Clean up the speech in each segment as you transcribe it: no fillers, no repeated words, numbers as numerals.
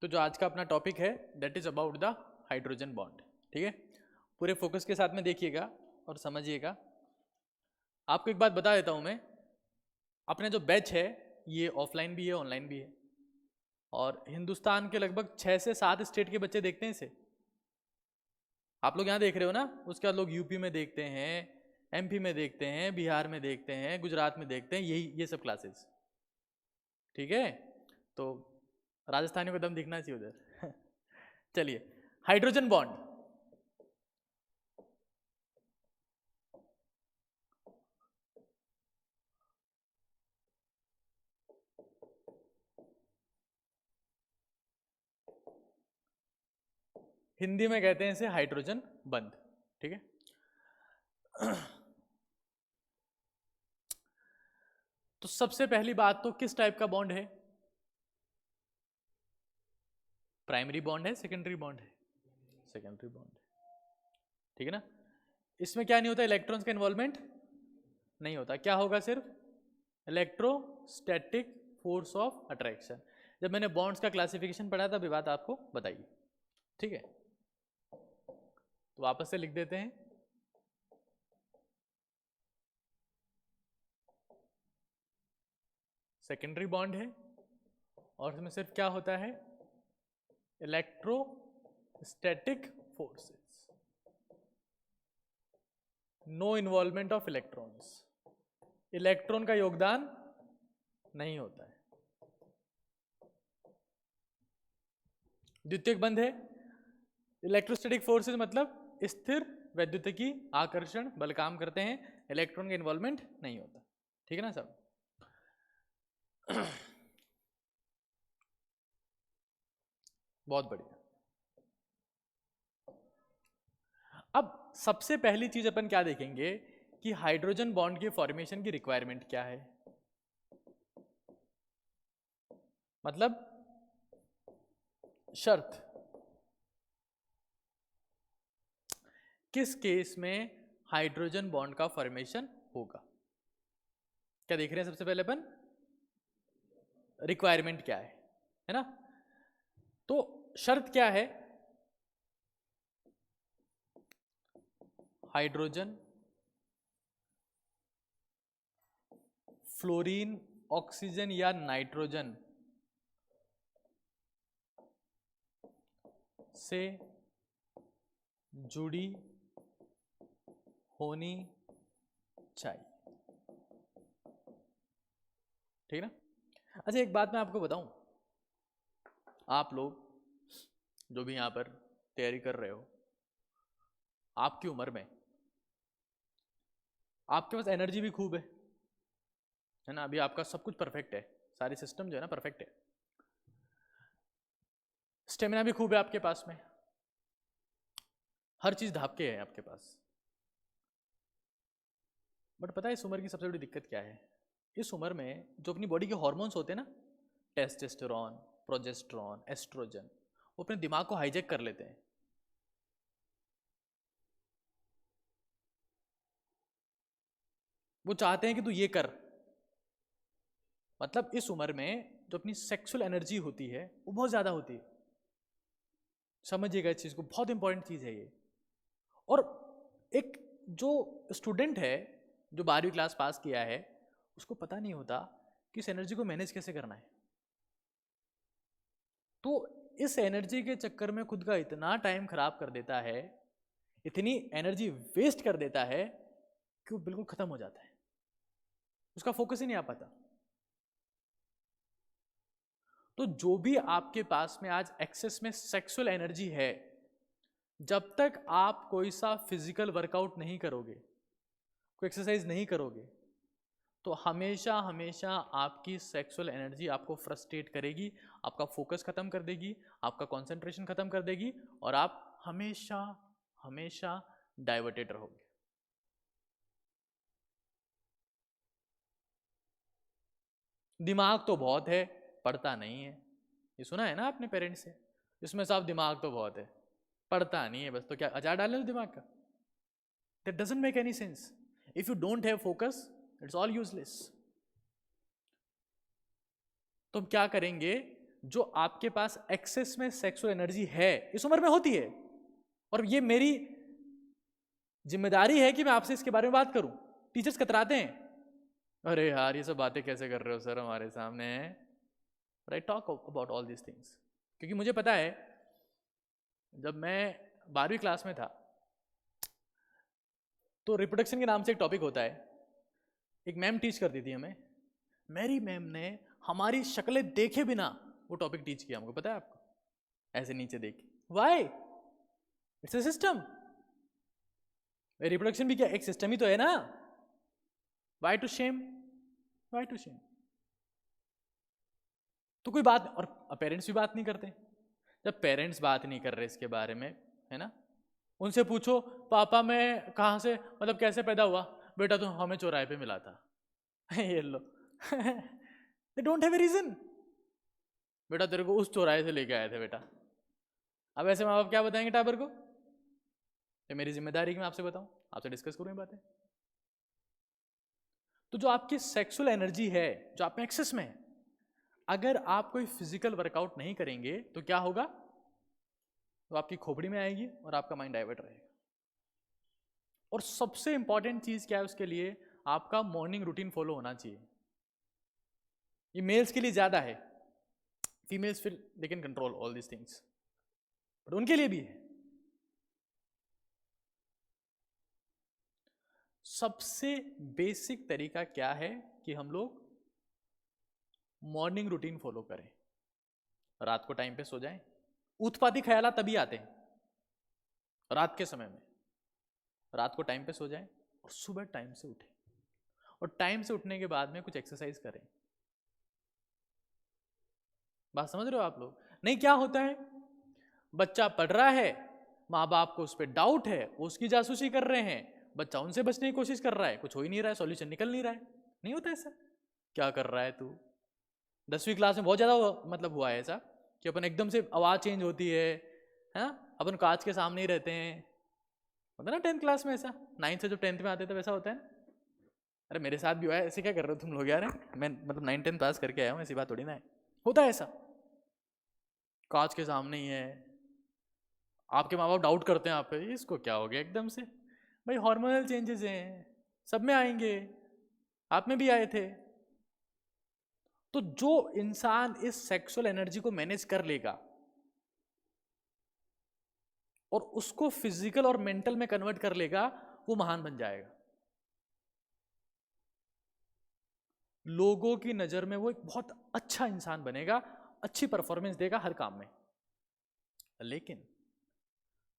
तो जो आज का अपना टॉपिक है that is about the hydrogen bond. ठीक है, पूरे फोकस के साथ में देखिएगा और समझिएगा। आपको एक बात बता देता हूं मैं, अपने जो बैच है ये ऑफलाइन भी है ऑनलाइन भी है, और हिंदुस्तान के लगभग 6 से 7 स्टेट के बच्चे देखते हैं इसे। आप लोग यहाँ देख रहे हो ना, उसके बाद लोग यूपी में देखते हैं, एमपी में देखते हैं, बिहार में देखते हैं, गुजरात में देखते हैं, यही ये सब क्लासेस। ठीक है, तो राजस्थानियों को दम दिखना चाहिए उधर। चलिए, हाइड्रोजन बॉन्ड। हिंदी में कहते हैं इसे हाइड्रोजन बंध। ठीक है, तो सबसे पहली बात तो किस टाइप का बॉन्ड है? प्राइमरी बॉन्ड है, सेकेंडरी बॉन्ड है? सेकेंडरी बॉन्ड है। ठीक है ना, इसमें क्या नहीं होता, इलेक्ट्रॉन्स का इन्वॉल्वमेंट नहीं होता। क्या होगा? सिर्फ इलेक्ट्रोस्टैटिक फोर्स ऑफ अट्रैक्शन। जब मैंने बॉन्ड्स का क्लासिफिकेशन पढ़ा था अभी बात आपको बताइए। ठीक है, तो वापस से लिख देते हैं। सेकेंडरी बॉन्ड है और इसमें सिर्फ क्या होता है, electrostatic forces, no involvement of electrons. Electron का योगदान नहीं होता है। द्वितीयक बंध है, इलेक्ट्रोस्टैटिक फोर्सेस मतलब स्थिर वैद्युतिकी आकर्षण बल काम करते हैं, इलेक्ट्रॉन का इन्वॉल्वमेंट नहीं होता। ठीक है ना सब? बहुत बढ़िया। अब सबसे पहली चीज अपन क्या देखेंगे कि हाइड्रोजन बॉन्ड के फॉर्मेशन की रिक्वायरमेंट क्या है। मतलब शर्त, किस केस में हाइड्रोजन बॉन्ड का फॉर्मेशन होगा। क्या देख रहे हैं? सबसे पहले अपन रिक्वायरमेंट क्या है ना? तो शर्त क्या है? हाइड्रोजन, फ्लोरीन, ऑक्सीजन या नाइट्रोजन से जुड़ी होनी चाहिए। ठीक है ना? अच्छा, एक बात मैं आपको बताऊं, आप लोग जो भी यहां पर तैयारी कर रहे हो, आपकी उम्र में आपके पास एनर्जी भी खूब है ना? अभी आपका सब कुछ परफेक्ट है, सारे सिस्टम जो है ना परफेक्ट है, स्टेमिना भी खूब है आपके पास में, हर चीज धापके है आपके पास। बट पता है इस उम्र की सबसे बड़ी दिक्कत क्या है? इस उम्र में जो अपनी बॉडी के हार्मोन्स होते हैं ना, टेस्टोस्टेरोन, प्रोजेस्टेरोन, एस्ट्रोजन, वो अपने दिमाग को हाईजैक कर लेते हैं। वो चाहते हैं कि तू ये कर। मतलब इस उम्र में जो अपनी सेक्सुअल एनर्जी होती है वो बहुत ज्यादा होती है। समझिएगा इस चीज को, बहुत इंपॉर्टेंट चीज है ये। और एक जो स्टूडेंट है जो 12वीं क्लास पास किया है, उसको पता नहीं होता कि इस एनर्जी को मैनेज कैसे करना है। तो इस एनर्जी के चक्कर में खुद का इतना टाइम खराब कर देता है, इतनी एनर्जी वेस्ट कर देता है कि वो बिल्कुल खत्म हो जाता है, उसका फोकस ही नहीं आ पाता। तो जो भी आपके पास में आज एक्सेस में सेक्सुअल एनर्जी है, जब तक आप कोई सा फिजिकल वर्कआउट नहीं करोगे, कोई एक्सरसाइज नहीं करोगे, तो हमेशा हमेशा आपकी सेक्सुअल एनर्जी आपको फ्रस्ट्रेट करेगी, आपका फोकस खत्म कर देगी, आपका कंसंट्रेशन खत्म कर देगी, और आप हमेशा हमेशा डाइवर्टेड रहोगे। दिमाग तो बहुत है, पढ़ता नहीं है। ये सुना है ना आपने पेरेंट्स से, इसमें साफ दिमाग तो बहुत है, पढ़ता नहीं है, बस तो क्या अचार डालने दिमाग का? That doesn't make any sense. If you don't have focus, it's all useless. तो हम क्या करेंगे? जो आपके पास एक्सेस में सेक्सुअल एनर्जी है इस उम्र में होती है, और ये मेरी जिम्मेदारी है कि मैं आपसे इसके बारे में बात करूं। टीचर्स कतराते हैं, अरे यार ये सब बातें कैसे कर रहे हो सर हमारे सामने, but I talk about all these things, क्योंकि मुझे पता है जब मैं 12वीं क्लास में था तो रिप्रोडक्शन के नाम से एक टॉपिक होता है, एक मैम टीच करती थी हमें, मेरी मैम ने हमारी शक्लें देखे बिना वो टॉपिक टीच किया हमको, पता है आपको, ऐसे नीचे देख के। Why? It's a system. Reproduction भी क्या एक सिस्टम ही तो है ना। Why to shame, why to shame? तो कोई बात, और पेरेंट्स भी बात नहीं करते। जब पेरेंट्स बात नहीं कर रहे इसके बारे में, है ना, उनसे पूछो पापा मैं कहाँ से, मतलब कैसे पैदा हुआ, बेटा तो हमें चौराहे पे मिला था। ये लो they don't have a reason, बेटा तेरे को उस चौराहे से लेके आए थे बेटा। अब ऐसे माँ बाप क्या बताएंगे टाबर को? ये मेरी जिम्मेदारी कि मैं आपसे बताऊं, आपसे डिस्कस करूं ये बातें। तो जो आपकी सेक्सुअल एनर्जी है जो आप में एक्सेस में है, अगर आप कोई फिजिकल वर्कआउट नहीं करेंगे तो क्या होगा? तो आपकी खोपड़ी में आएगी और आपका माइंड डाइवर्ट रहेगा। और सबसे इंपॉर्टेंट चीज क्या है उसके लिए? आपका मॉर्निंग रूटीन फॉलो होना चाहिए। ये मेल्स के लिए ज्यादा है, फीमेल्स फिर they can control all these things, but उनके लिए भी है। सबसे बेसिक तरीका क्या है कि हम लोग मॉर्निंग रूटीन फॉलो करें, रात को टाइम पे सो जाएं। उत्पाती ख्याल तभी आते हैं रात के समय में, रात को टाइम पे सो जाएं और सुबह टाइम से उठें, और टाइम से उठने के बाद में कुछ एक्सरसाइज करें। बात समझ रहे हो आप लोग? नहीं, क्या होता है, बच्चा पढ़ रहा है, माँ बाप को उस पर डाउट है, वो उसकी जासूसी कर रहे हैं, बच्चा उनसे बचने की कोशिश कर रहा है, कुछ हो ही नहीं रहा है, सॉल्यूशन निकल नहीं रहा है। नहीं होता ऐसा? क्या कर रहा है तू? 10वीं क्लास में बहुत ज़्यादा मतलब हुआ है ऐसा कि अपन एकदम से आवाज़ चेंज होती है, अपन कांच के सामने ही रहते हैं। होता ना 10th क्लास में ऐसा, 9th से जब 10th में आते थे वैसा होता है ना। अरे मेरे साथ भी हुआ है, ऐसे क्या कर रहे हो तुम लोग यार? मैं मतलब 9th 10th पास करके आया हूँ, ऐसी बात थोड़ी ना है। होता है ऐसा, कांच के सामने ही है, आपके माँ बाप डाउट करते हैं आप पे, इसको क्या हो गया एकदम से? भाई हार्मोनल चेंजेस हैं, सब में आएंगे, आप में भी आए थे। तो जो इंसान इस सेक्सुअल एनर्जी को मैनेज कर लेगा और उसको फिजिकल और मेंटल में कन्वर्ट कर लेगा, वो महान बन जाएगा। लोगों की नजर में वो एक बहुत अच्छा इंसान बनेगा, अच्छी परफॉर्मेंस देगा हर काम में। लेकिन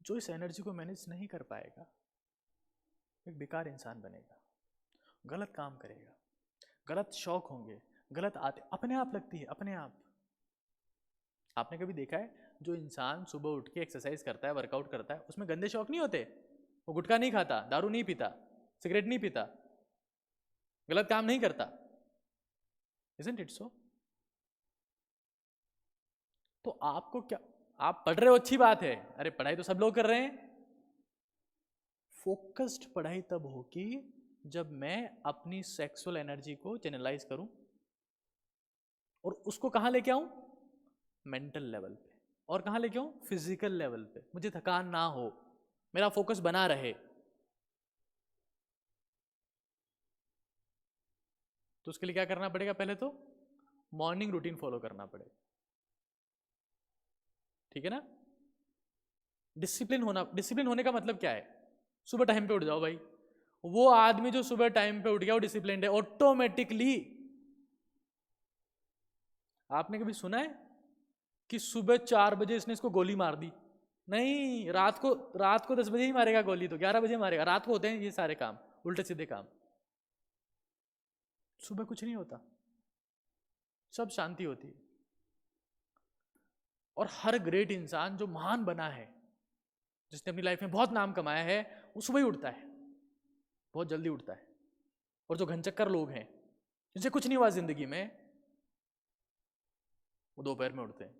जो इस एनर्जी को मैनेज नहीं कर पाएगा, एक बेकार इंसान बनेगा, गलत काम करेगा, गलत शौक होंगे, गलत आते अपने आप लगती है, अपने आप। आपने कभी देखा है जो इंसान सुबह उठ के एक्सरसाइज करता है, वर्कआउट करता है, उसमें गंदे शौक नहीं होते? वो गुटखा नहीं खाता, दारू नहीं पीता, सिगरेट नहीं पीता, गलत काम नहीं करता। Isn't it so? तो आपको क्या, आप पढ़ रहे हो अच्छी बात है, अरे पढ़ाई तो सब लोग कर रहे हैं। फोकस्ड पढ़ाई तब होगी जब मैं अपनी सेक्सुअल एनर्जी को चैनलाइज करूं और उसको कहां लेके आऊं? मेंटल लेवल पे। और कहां लेके आऊं? फिजिकल लेवल पे। मुझे थकान ना हो, मेरा फोकस बना रहे। तो उसके लिए क्या करना पड़ेगा? पहले तो मॉर्निंग रूटीन फॉलो करना पड़ेगा, ठीक है ना। डिसिप्लिन होना, डिसिप्लिन होने का मतलब क्या है? सुबह टाइम पे उठ जाओ भाई। वो आदमी जो सुबह टाइम पे उठ गया वो डिसिप्लिन्ड है ऑटोमेटिकली। आपने कभी सुना है कि सुबह 4 बजे इसने इसको गोली मार दी? नहीं, रात को 10 बजे ही मारेगा गोली, तो 11 बजे मारेगा। रात को होते हैं ये सारे काम, उल्टे सीधे काम। सुबह कुछ नहीं होता, सब शांति होती है। और हर ग्रेट इंसान जो महान बना है, जिसने अपनी लाइफ में बहुत नाम कमाया है, वो सुबह ही उठता है, बहुत जल्दी उठता है। और जो घनचक्कर लोग हैं जिनसे कुछ नहीं हुआ जिंदगी में, वो दोपहर में उठते हैं।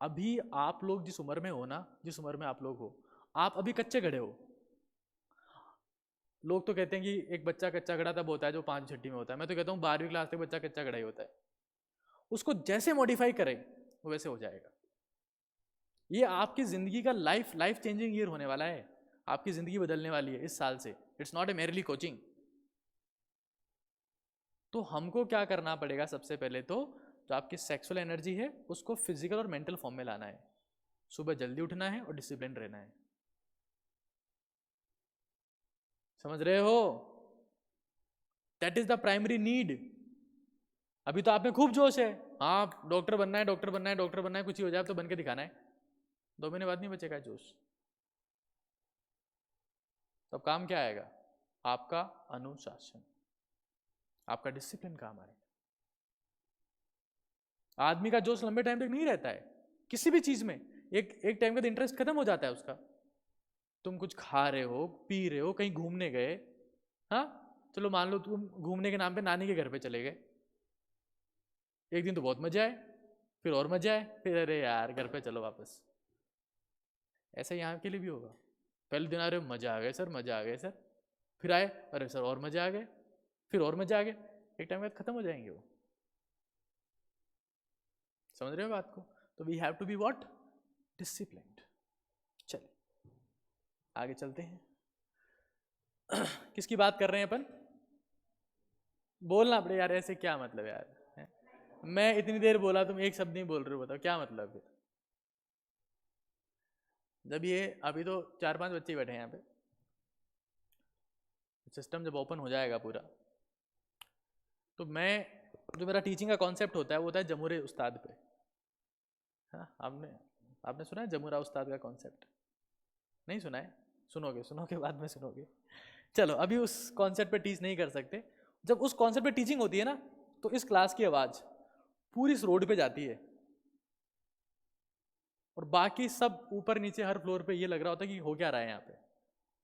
अभी आप लोग जिस उम्र में हो ना, जिस उम्र में आप लोग हो, आप अभी कच्चे घड़े हो। लोग तो कहते हैं कि एक बच्चा कच्चा गड़ा तब होता है जो 5वीं छठी में होता है, मैं तो कहता हूँ 12वीं क्लास तक बच्चा कच्चा गड़ा ही होता है। उसको जैसे मॉडिफाई करें वो वैसे हो जाएगा। ये आपकी जिंदगी का लाइफ चेंजिंग ईयर होने वाला है, आपकी जिंदगी बदलने वाली है इस साल से। It's not a merely coaching. तो हमको क्या करना पड़ेगा, सबसे पहले तो जो आपकी सेक्सुअल एनर्जी है उसको फिजिकल और मेंटल फॉर्म में लाना है। सुबह जल्दी उठना है और डिसिप्लिन रहना है। समझ रहे हो? That is the primary need. अभी तो आप में खूब जोश है, हाँ डॉक्टर बनना है, डॉक्टर बनना है, डॉक्टर बनना है, कुछ ही हो जाए तो बन के दिखाना है। 2 महीने बाद नहीं बचेगा जोश। तब काम क्या आएगा? आपका अनुशासन, आपका डिसिप्लिन काम आएगा। आदमी का जोश लंबे टाइम तक नहीं रहता है किसी भी चीज में। एक टाइम का इंटरेस्ट खत्म हो जाता है उसका। तुम कुछ खा रहे हो, पी रहे हो, कहीं घूमने गए, हाँ चलो मान लो तुम घूमने के नाम पे नानी के घर पे चले गए, एक दिन तो बहुत मजा आए, फिर और मजा आए, फिर अरे यार घर पे चलो वापस। ऐसा यहाँ के लिए भी होगा। पहले दिन आ रहे मजा आ गए सर, मजा आ गए सर, फिर आए अरे सर और मजा आ गए, फिर और मजा आ गए, एक टाइम बाद खत्म हो जाएंगे वो। समझ रहे हो बात को? तो we have to be what? Disciplined. चलिए आगे चलते हैं। किसकी बात कर रहे हैं अपन? बोलना पड़े यार, ऐसे क्या मतलब यार है? मैं इतनी देर बोला, तुम एक शब्द नहीं बोल रहे हो, बताओ क्या मतलब फिर? जब ये अभी तो 4-5 बच्चे बैठे हैं यहाँ पे, सिस्टम जब ओपन हो जाएगा पूरा, तो मैं जो मेरा टीचिंग का कॉन्सेप्ट होता है वो होता है जमूरे उस्ताद पे। हाँ आपने सुना है जमूरा उस्ताद का कॉन्सेप्ट? नहीं सुना है? सुनोगे बाद में सुनोगे। चलो अभी उस कॉन्सेप्ट पे टीच नहीं कर सकते। जब उस कॉन्सेप्ट पे टीचिंग होती है ना, तो इस क्लास की आवाज़ पूरी इस रोड पे जाती है, और बाकी सब ऊपर नीचे हर फ्लोर पे ये लग रहा होता है कि हो क्या रहा है यहाँ पे।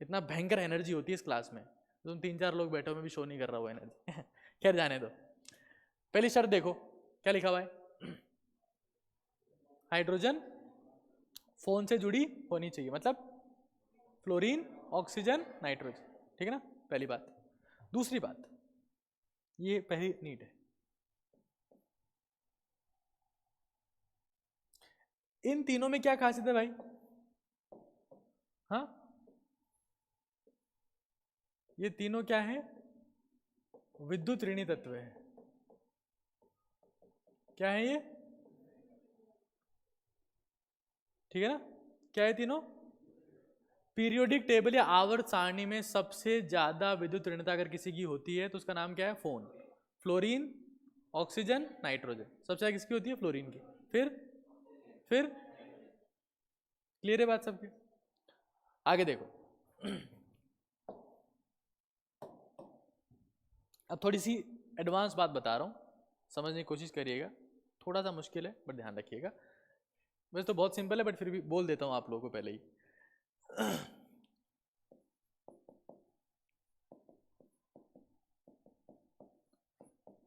इतना भयंकर एनर्जी होती है इस क्लास में। तुम 3-4 लोग बैठे हो, मैं भी शो नहीं कर रहा हूँ एनर्जी। खैर जाने दो। पहली शर्त देखो क्या लिखा हुआ है। हाइड्रोजन फोन से जुड़ी होनी चाहिए, मतलब फ्लोरीन, ऑक्सीजन, नाइट्रोजन। ठीक है ना, पहली बात। दूसरी बात, ये पहली नीड है। इन तीनों में क्या खासियत है भाई? हाँ ये तीनों क्या है? विद्युत ऋणी तत्व है। क्या है ये? ठीक है ना, क्या है तीनों? पीरियोडिक टेबल या आवर्त सारणी में सबसे ज्यादा विद्युत ऋणता अगर किसी की होती है तो उसका नाम क्या है? फोन। फ्लोरीन, ऑक्सीजन, नाइट्रोजन, सबसे ज्यादा किसकी होती है? फ्लोरीन की। फिर क्लियर है बात सबकी? आगे देखो। अब थोड़ी सी एडवांस बात बता रहा हूँ, समझने की कोशिश करिएगा। थोड़ा सा मुश्किल है बट ध्यान रखिएगा। वैसे तो बहुत सिंपल है बट फिर भी बोल देता हूँ आप लोगों को पहले ही।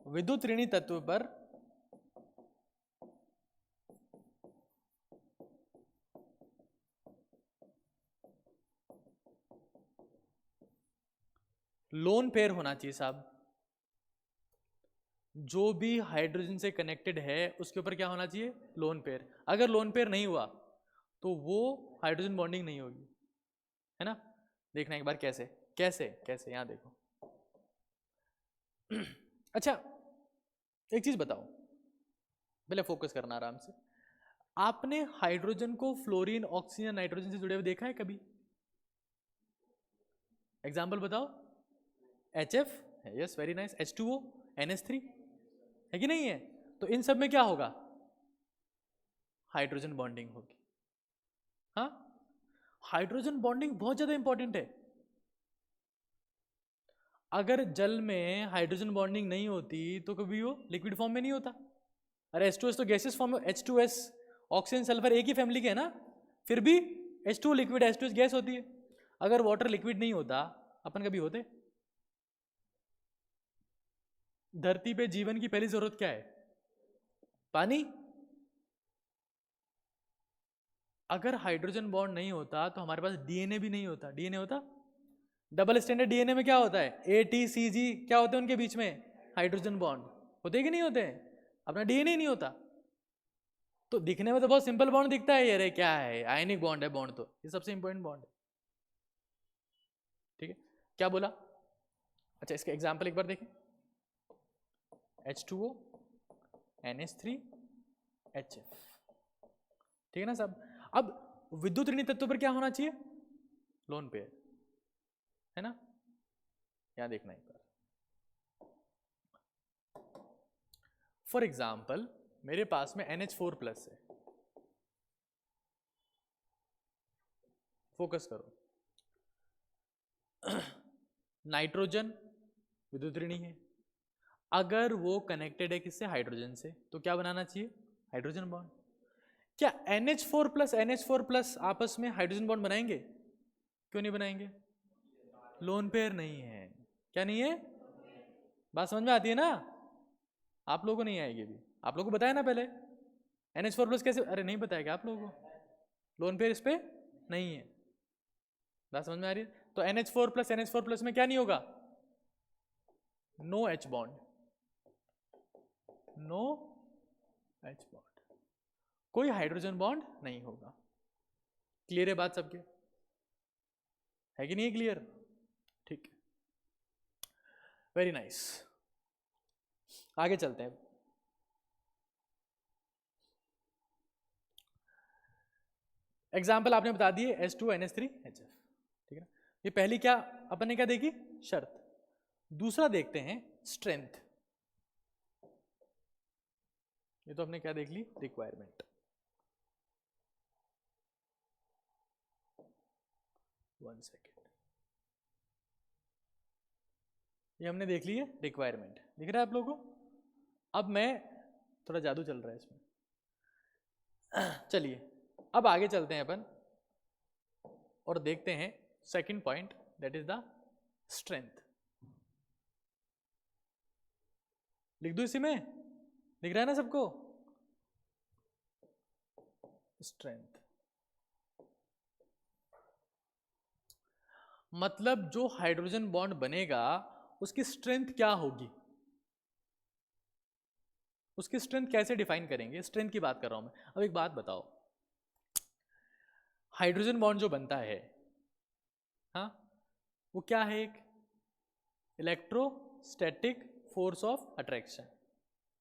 विद्युत ऋणी तत्व पर लोन पेयर होना चाहिए साहब। जो भी हाइड्रोजन से कनेक्टेड है उसके ऊपर क्या होना चाहिए? Lone pair. अगर लोन पेयर नहीं हुआ तो वो हाइड्रोजन बॉन्डिंग नहीं होगी, है ना? देखना एक बार कैसे कैसे कैसे, यहां देखो। अच्छा एक चीज बताओ, पहले फोकस करना आराम से। आपने हाइड्रोजन को फ्लोरीन, ऑक्सीजन, नाइट्रोजन से जुड़े हुए देखा है कभी? एग्जाम्पल बताओ। HF है, yes very nice. H2O, NH3 है कि नहीं है? तो इन सब में क्या होगा? हाइड्रोजन बॉन्डिंग होगी। हाँ हाइड्रोजन बॉन्डिंग बहुत ज्यादा इंपॉर्टेंट है। अगर जल में हाइड्रोजन बॉन्डिंग नहीं होती तो कभी वो लिक्विड फॉर्म में नहीं होता। अरे H2S तो गैसेस फॉर्म में, H2S ऑक्सीजन सल्फर एक ही फैमिली के है ना, फिर भी H2O लिक्विड, H2S गैस होती है। अगर वाटर लिक्विड नहीं होता अपन कभी होते? धरती पे जीवन की पहली जरूरत क्या है? पानी। अगर हाइड्रोजन बॉन्ड नहीं होता तो हमारे पास DNA भी नहीं होता। DNA होता? डबल स्टैंडर्ड डीएनए में क्या होता है, ATCG क्या होते हैं उनके बीच में, हाइड्रोजन बॉन्ड होते कि नहीं होते हैं, अपना डीएनए नहीं होता। तो दिखने में तो बहुत सिंपल बॉन्ड दिखता है, अरे क्या है आयनिक बॉन्ड है, बॉन्ड तो ये सबसे इंपॉर्टेंट बॉन्ड है। ठीक है, क्या बोला, अच्छा इसका एग्जाम्पल एक बार देखें, H2O NH3 HF, ठीक है ना सब। अब विद्युत ऋणी तत्व पर क्या होना चाहिए, लोन पेयर, है ना, यहां देखना एक बार। फॉर एग्जाम्पल मेरे पास में NH4+ है, फोकस करो, नाइट्रोजन विद्युत ऋणी है, अगर वो कनेक्टेड है किससे, हाइड्रोजन से, तो क्या बनाना चाहिए, हाइड्रोजन बॉन्ड। क्या NH4+ आपस में हाइड्रोजन बॉन्ड बनाएंगे, क्यों नहीं बनाएंगे, लोन पेयर नहीं है, क्या नहीं है, बात समझ में आती है ना, आप लोगों को नहीं आएगी भी, आप लोगों को बताया ना पहले, NH4+ कैसे, अरे नहीं बताया क्या आप लोगों को, लोन पेयर इस पे नहीं है, बात समझ में आ रही है। तो NH4+ में क्या नहीं होगा, no H bond, no H bond, कोई हाइड्रोजन बॉन्ड नहीं होगा। क्लियर है बात सबके, है कि नहीं क्लियर, ठीक, वेरी नाइस, आगे चलते हैं। एग्जाम्पल आपने बता दिए H2NH3HF, ठीक है ना, ये पहली क्या अपन ने क्या देखी, शर्त। दूसरा देखते हैं स्ट्रेंथ, ये तो हमने क्या देख ली, रिक्वायरमेंट, वन सेकेंड, ये हमने देख ली है रिक्वायरमेंट, दिख रहा है आप लोगों को। अब मैं थोड़ा जादू चल रहा है इसमें, चलिए अब आगे चलते हैं अपन और देखते हैं second point, that is the strength. लिख दूं इसी में, दिख रहा है ना सबको, स्ट्रेंथ मतलब जो हाइड्रोजन बॉन्ड बनेगा उसकी स्ट्रेंथ क्या होगी, उसकी स्ट्रेंथ कैसे डिफाइन करेंगे, स्ट्रेंथ की बात कर रहा हूं मैं। अब एक बात बताओ, हाइड्रोजन बॉन्ड जो बनता है, हाँ, वो क्या है, एक इलेक्ट्रोस्टैटिक फोर्स ऑफ अट्रैक्शन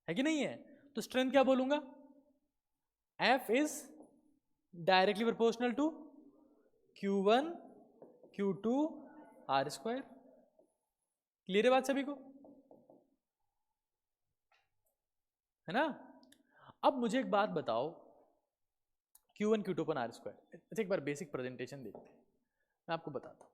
है कि नहीं है। तो स्ट्रेंथ क्या बोलूंगा, F is directly proportional to Q1 Q2 R²। Clear है बात सभी को, है ना। अब मुझे एक बात बताओ, Q1 Q2 अपन R², अच्छा एक बार बेसिक प्रेजेंटेशन देखते हैं, मैं आपको बताता हूं।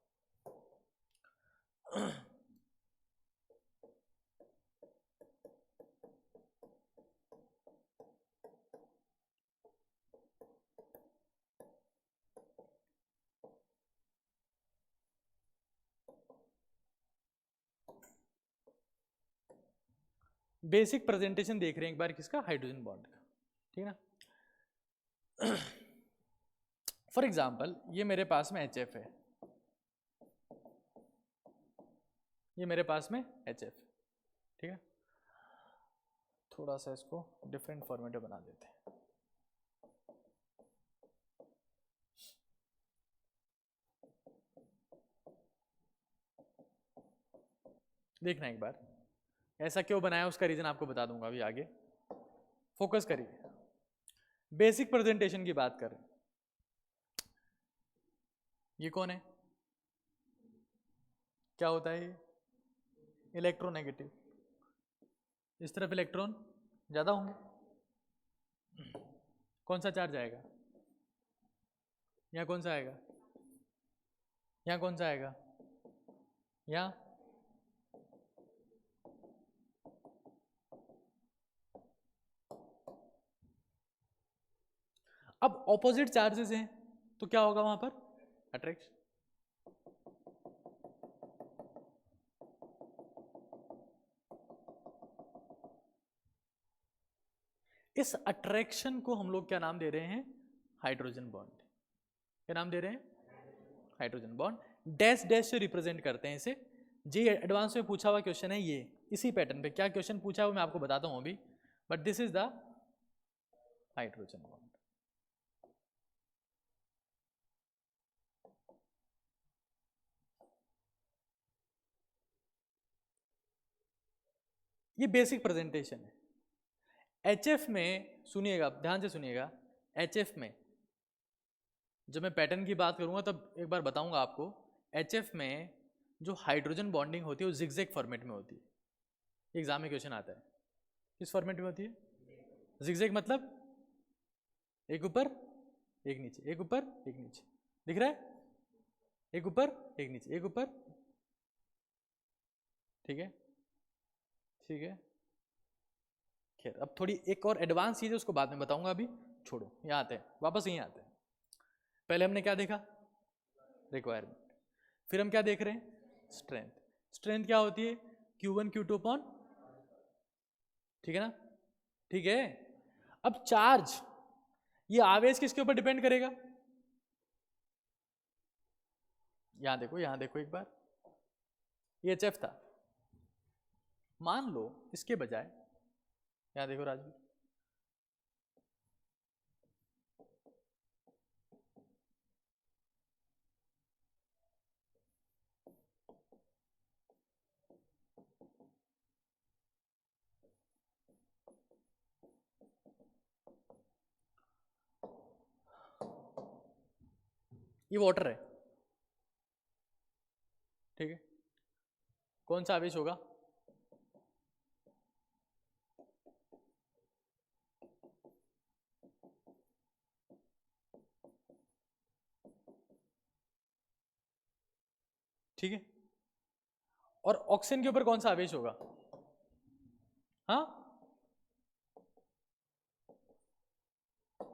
बेसिक प्रेजेंटेशन देख रहे हैं एक बार किसका, हाइड्रोजन बॉन्ड का, ठीक है ना। फॉर एग्जाम्पल ये मेरे पास में HF है, ये मेरे पास में HF, ठीक है, थोड़ा सा इसको डिफरेंट फॉर्मेट में बना देते हैं। देखना एक बार ऐसा क्यों बनाया, उसका रीजन आपको बता दूंगा अभी आगे, फोकस करिए, बेसिक प्रेजेंटेशन की बात करें। ये कौन है, क्या होता है ये, इलेक्ट्रोनेगेटिव, इस तरफ इलेक्ट्रॉन ज्यादा होंगे, कौन सा चार्ज आएगा, यहाँ कौन सा आएगा, यहाँ कौन सा आएगा, यहाँ, अब ऑपोजिट चार्जेस हैं तो क्या होगा वहां पर, अट्रैक्शन। इस अट्रैक्शन को हम लोग क्या नाम दे रहे हैं, हाइड्रोजन बॉन्ड, क्या नाम दे रहे हैं, हाइड्रोजन बॉन्ड। डैश डैश से रिप्रेजेंट करते हैं इसे। जी एडवांस में पूछा हुआ क्वेश्चन है ये, इसी पैटर्न पे। क्या क्वेश्चन पूछा है वो मैं आपको बताता हूँ अभी, but this is the hydrogen bond. ये बेसिक प्रेजेंटेशन है। HF में सुनिएगा, ध्यान से सुनिएगा, HF में जब मैं पैटर्न की बात करूंगा तब एक बार बताऊंगा आपको। HF में जो हाइड्रोजन बॉन्डिंग होती है वो जिगजैग फॉर्मेट में होती है। एग्जाम में क्वेश्चन आता है, किस फॉर्मेट में होती है? जिगजैग मतलब एक ऊपर एक नीचे, एक ऊपर एक नीचे, दिख रहा है? एक ऊपर एक नीचे, एक ऊपर, ठीक है ठीक है। खैर अब थोड़ी एक और एडवांस चीज़ है उसको बाद में बताऊंगा, अभी छोड़ो, यहाँ आते हैं, वापस यहीं आते हैं। पहले हमने क्या देखा? रिक्वायरमेंट। फिर हम क्या देख रहे हैं? स्ट्रेंथ। स्ट्रेंथ क्या होती है? Q1 Q2 अपॉन, ठीक है ना? ठीक है। अब चार्ज, ये आवेश किसके ऊपर डिपेंड करेगा? यहां देखो, यहां देखो एक बार, ये HF था, मान लो इसके बजाय, यहां देखो राजवीर, ये वाटर है, ठीक है। कौन सा आवेश होगा? ठीक है। और ऑक्सीजन के ऊपर कौन सा आवेश होगा? हाँ,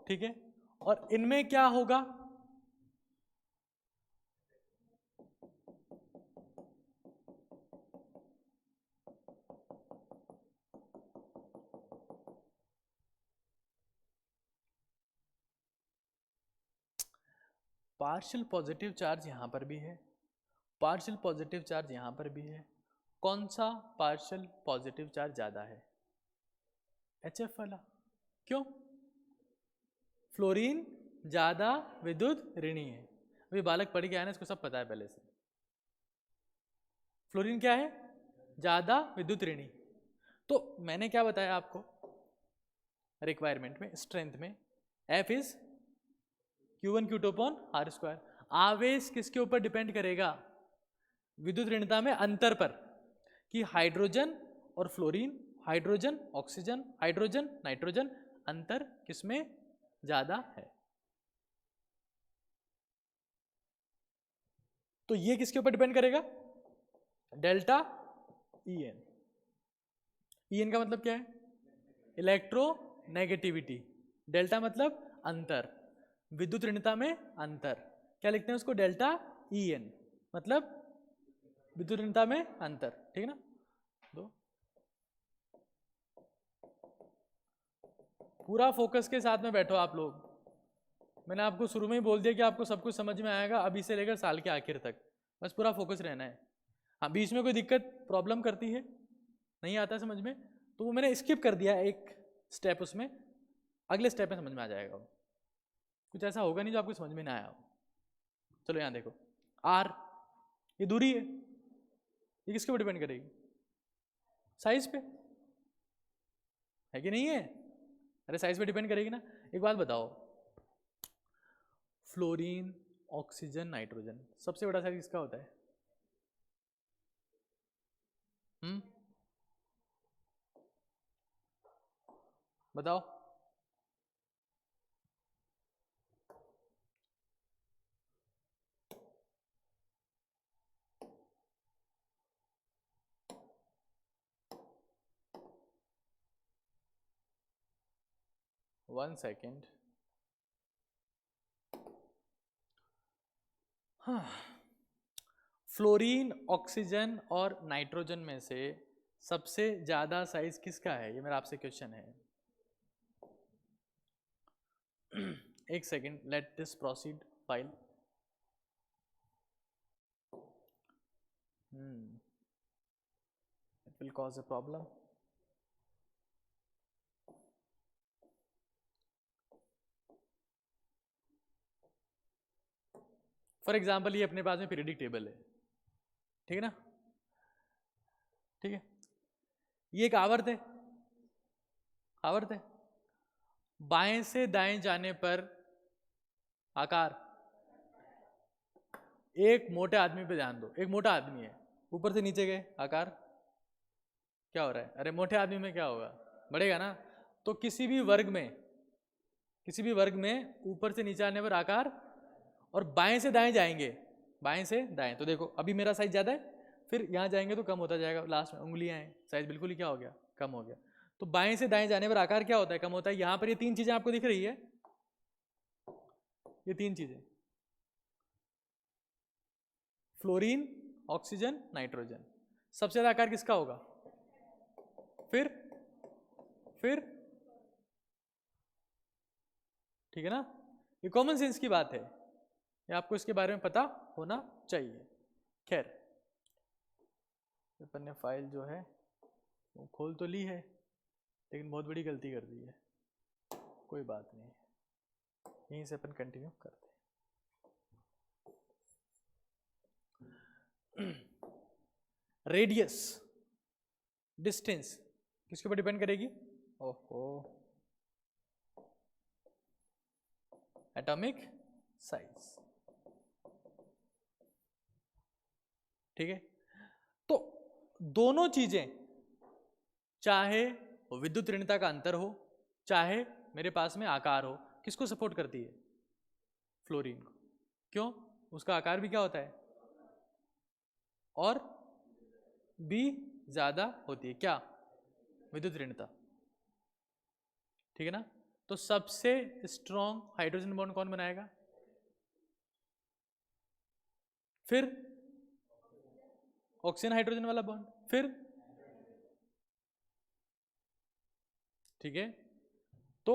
ठीक है। और इनमें क्या होगा? पार्शियल पॉजिटिव चार्ज यहां पर भी है, पार्शियल पॉजिटिव चार्ज यहां पर भी है। कौन सा पार्शियल पॉजिटिव चार्ज ज्यादा है? HF वाला। क्यों? फ्लोरीन ज्यादा विद्युत ऋणी है। अभी बालक पढ़ के आया ना, इसको सब पता है पहले से। फ्लोरीन क्या है? ज्यादा विद्युत ऋणी। तो मैंने क्या बताया आपको रिक्वायरमेंट में, स्ट्रेंथ में, F is Q1 Q2 upon R square. आवेश किसके ऊपर डिपेंड करेगा? विद्युत ऋणता में अंतर पर, कि हाइड्रोजन और fluorine, hydrogen oxygen, hydrogen nitrogen, अंतर किसमें ज्यादा है। तो ये किसके ऊपर डिपेंड करेगा? Delta EN। EN का मतलब क्या है? इलेक्ट्रोनेगेटिविटी। डेल्टा मतलब अंतर, विद्युत ऋणता में अंतर, क्या लिखते हैं उसको? डेल्टा EN, मतलब विद्युत ऋणता में अंतर, ठीक है ना? दो, पूरा फोकस के साथ में बैठो आप लोग। मैंने आपको शुरू में ही बोल दिया कि आपको सब कुछ समझ में आएगा अभी से लेकर साल के आखिर तक, बस पूरा फोकस रहना है। हाँ, बीच में कोई दिक्कत प्रॉब्लम करती है, नहीं आता समझ में, तो वो मैंने स्किप कर दिया एक स्टेप, उसमें अगले स्टेप में समझ में आ जाएगा वो। कुछ ऐसा होगा नहीं जो आपको समझ में ना आया हो। चलो यहाँ देखो, R ये दूरी है, ये किसके ऊपर डिपेंड करेगी? साइज पे, है कि नहीं है? अरे साइज पे डिपेंड करेगी ना। एक बात बताओ, फ्लोरीन ऑक्सीजन नाइट्रोजन, सबसे बड़ा साइज किसका होता है? बताओ। One second. हाँ, फ्लोरीन ऑक्सीजन और नाइट्रोजन में से सबसे ज्यादा साइज किसका है? ये मेरा आपसे क्वेश्चन है। एक second, let this proceed file. It will cause a problem. For example ये अपने पास में पीरियडिक टेबल है, ठीक है ना, ठीक है, ये एक आवर्त है, आवर्त है, बाएं से दाएं जाने पर आकार, एक मोटे आदमी पे ध्यान दो, एक मोटा आदमी है, ऊपर से नीचे गए आकार क्या हो रहा है, अरे मोटे आदमी में क्या होगा, बढ़ेगा ना, तो किसी भी वर्ग में, किसी भी वर्ग में ऊपर से नीचे आने पर आकार, और बाएं से दाएं जाएंगे, बाएं से दाएं, तो देखो अभी मेरा साइज ज़्यादा है, फिर यहाँ जाएंगे तो कम होता जाएगा, लास्ट में उंगलियां हैं, साइज बिल्कुल ही क्या हो गया, कम हो गया, तो बाएं से दाएं जाने पर आकार क्या होता है, कम होता है। यहाँ पर ये तीन चीज़ें आपको दिख रही है, ये तीन चीज़ें, फ्लोरीन, ऑक्सीजन, नाइट्रोजन, सबसे ज़्यादा आकार किसका होगा, फिर ठीक है ना, ये कॉमन सेंस की बात है, ये आपको इसके बारे में पता होना चाहिए। खैर अपन ने फाइल जो है वो खोल तो ली है, लेकिन बहुत बड़ी गलती कर दी है, कोई बात नहीं, यहीं से अपन कंटिन्यू करते हैं। रेडियस, डिस्टेंस किसके ऊपर डिपेंड करेगी, ओहो, एटॉमिक साइज, ठीक है, तो दोनों चीजें, चाहे विद्युत ऋणता का अंतर हो, चाहे मेरे पास में आकार हो, किसको सपोर्ट करती है, फ्लोरीन को, क्यों, उसका आकार भी क्या होता है और भी ज्यादा होती है, क्या, विद्युत ऋणता, ठीक है ना, तो सबसे स्ट्रॉन्ग हाइड्रोजन बॉन्ड कौन बनाएगा, फिर ऑक्सीजन हाइड्रोजन वाला बॉन्ड, फिर, ठीक है, तो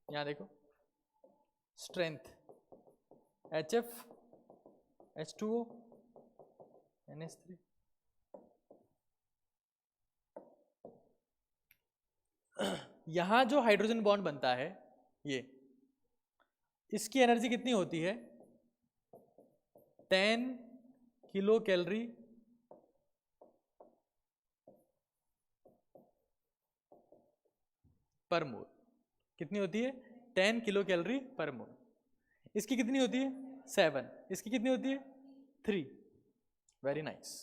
यहां देखो स्ट्रेंथ HF H2O NH3, यहां जो हाइड्रोजन बॉन्ड बनता है ये, इसकी एनर्जी कितनी होती है, 10 किलो कैलोरी पर मोल, कितनी होती है, 10 किलो कैलोरी पर मोल, इसकी कितनी होती है 7, इसकी कितनी होती है 3, वेरी नाइस।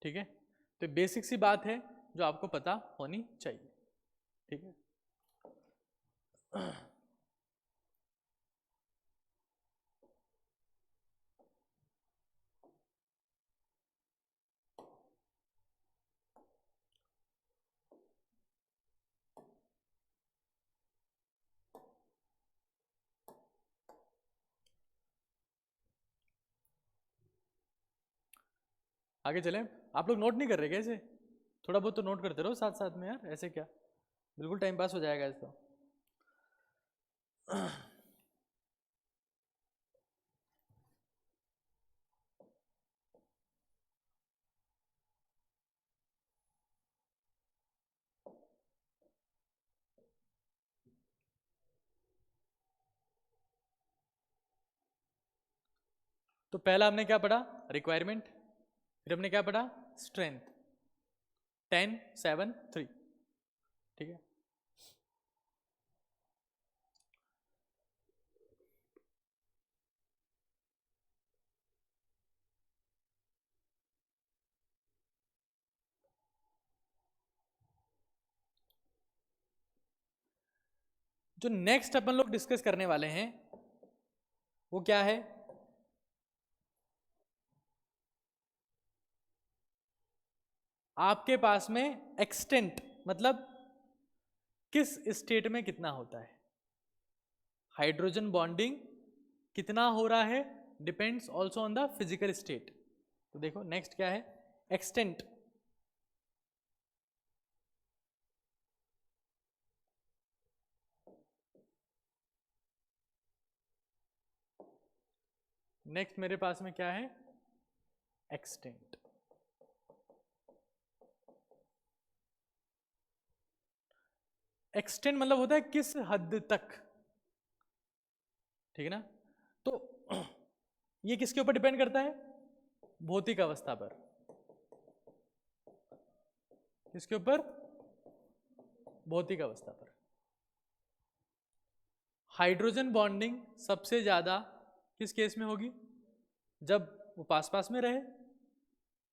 ठीक है, तो बेसिक सी बात है जो आपको पता होनी चाहिए, ठीक है। आगे चलें, आप लोग नोट नहीं कर रहे कैसे, थोड़ा बहुत तो नोट करते रहो साथ साथ में यार, ऐसे क्या, बिल्कुल टाइम पास हो जाएगा इसका। तो पहला हमने क्या पढ़ा, रिक्वायरमेंट, फिर हमने क्या पढ़ा, स्ट्रेंथ, 10 7 3, ठीक है। जो नेक्स्ट अपन लोग डिस्कस करने वाले हैं वो क्या है, आपके पास में एक्सटेंट, मतलब किस स्टेट में कितना होता है, हाइड्रोजन बॉन्डिंग कितना हो रहा है, depends also on the physical state, तो देखो नेक्स्ट क्या है, एक्सटेंट। नेक्स्ट मेरे पास में क्या है, एक्सटेंट। एक्सटेंट मतलब होता है किस हद तक, ठीक है ना। तो ये किसके ऊपर डिपेंड करता है, भौतिक अवस्था पर। किसके ऊपर, भौतिक अवस्था पर। हाइड्रोजन बॉन्डिंग सबसे ज्यादा किस केस में होगी, जब वो पास पास में रहे।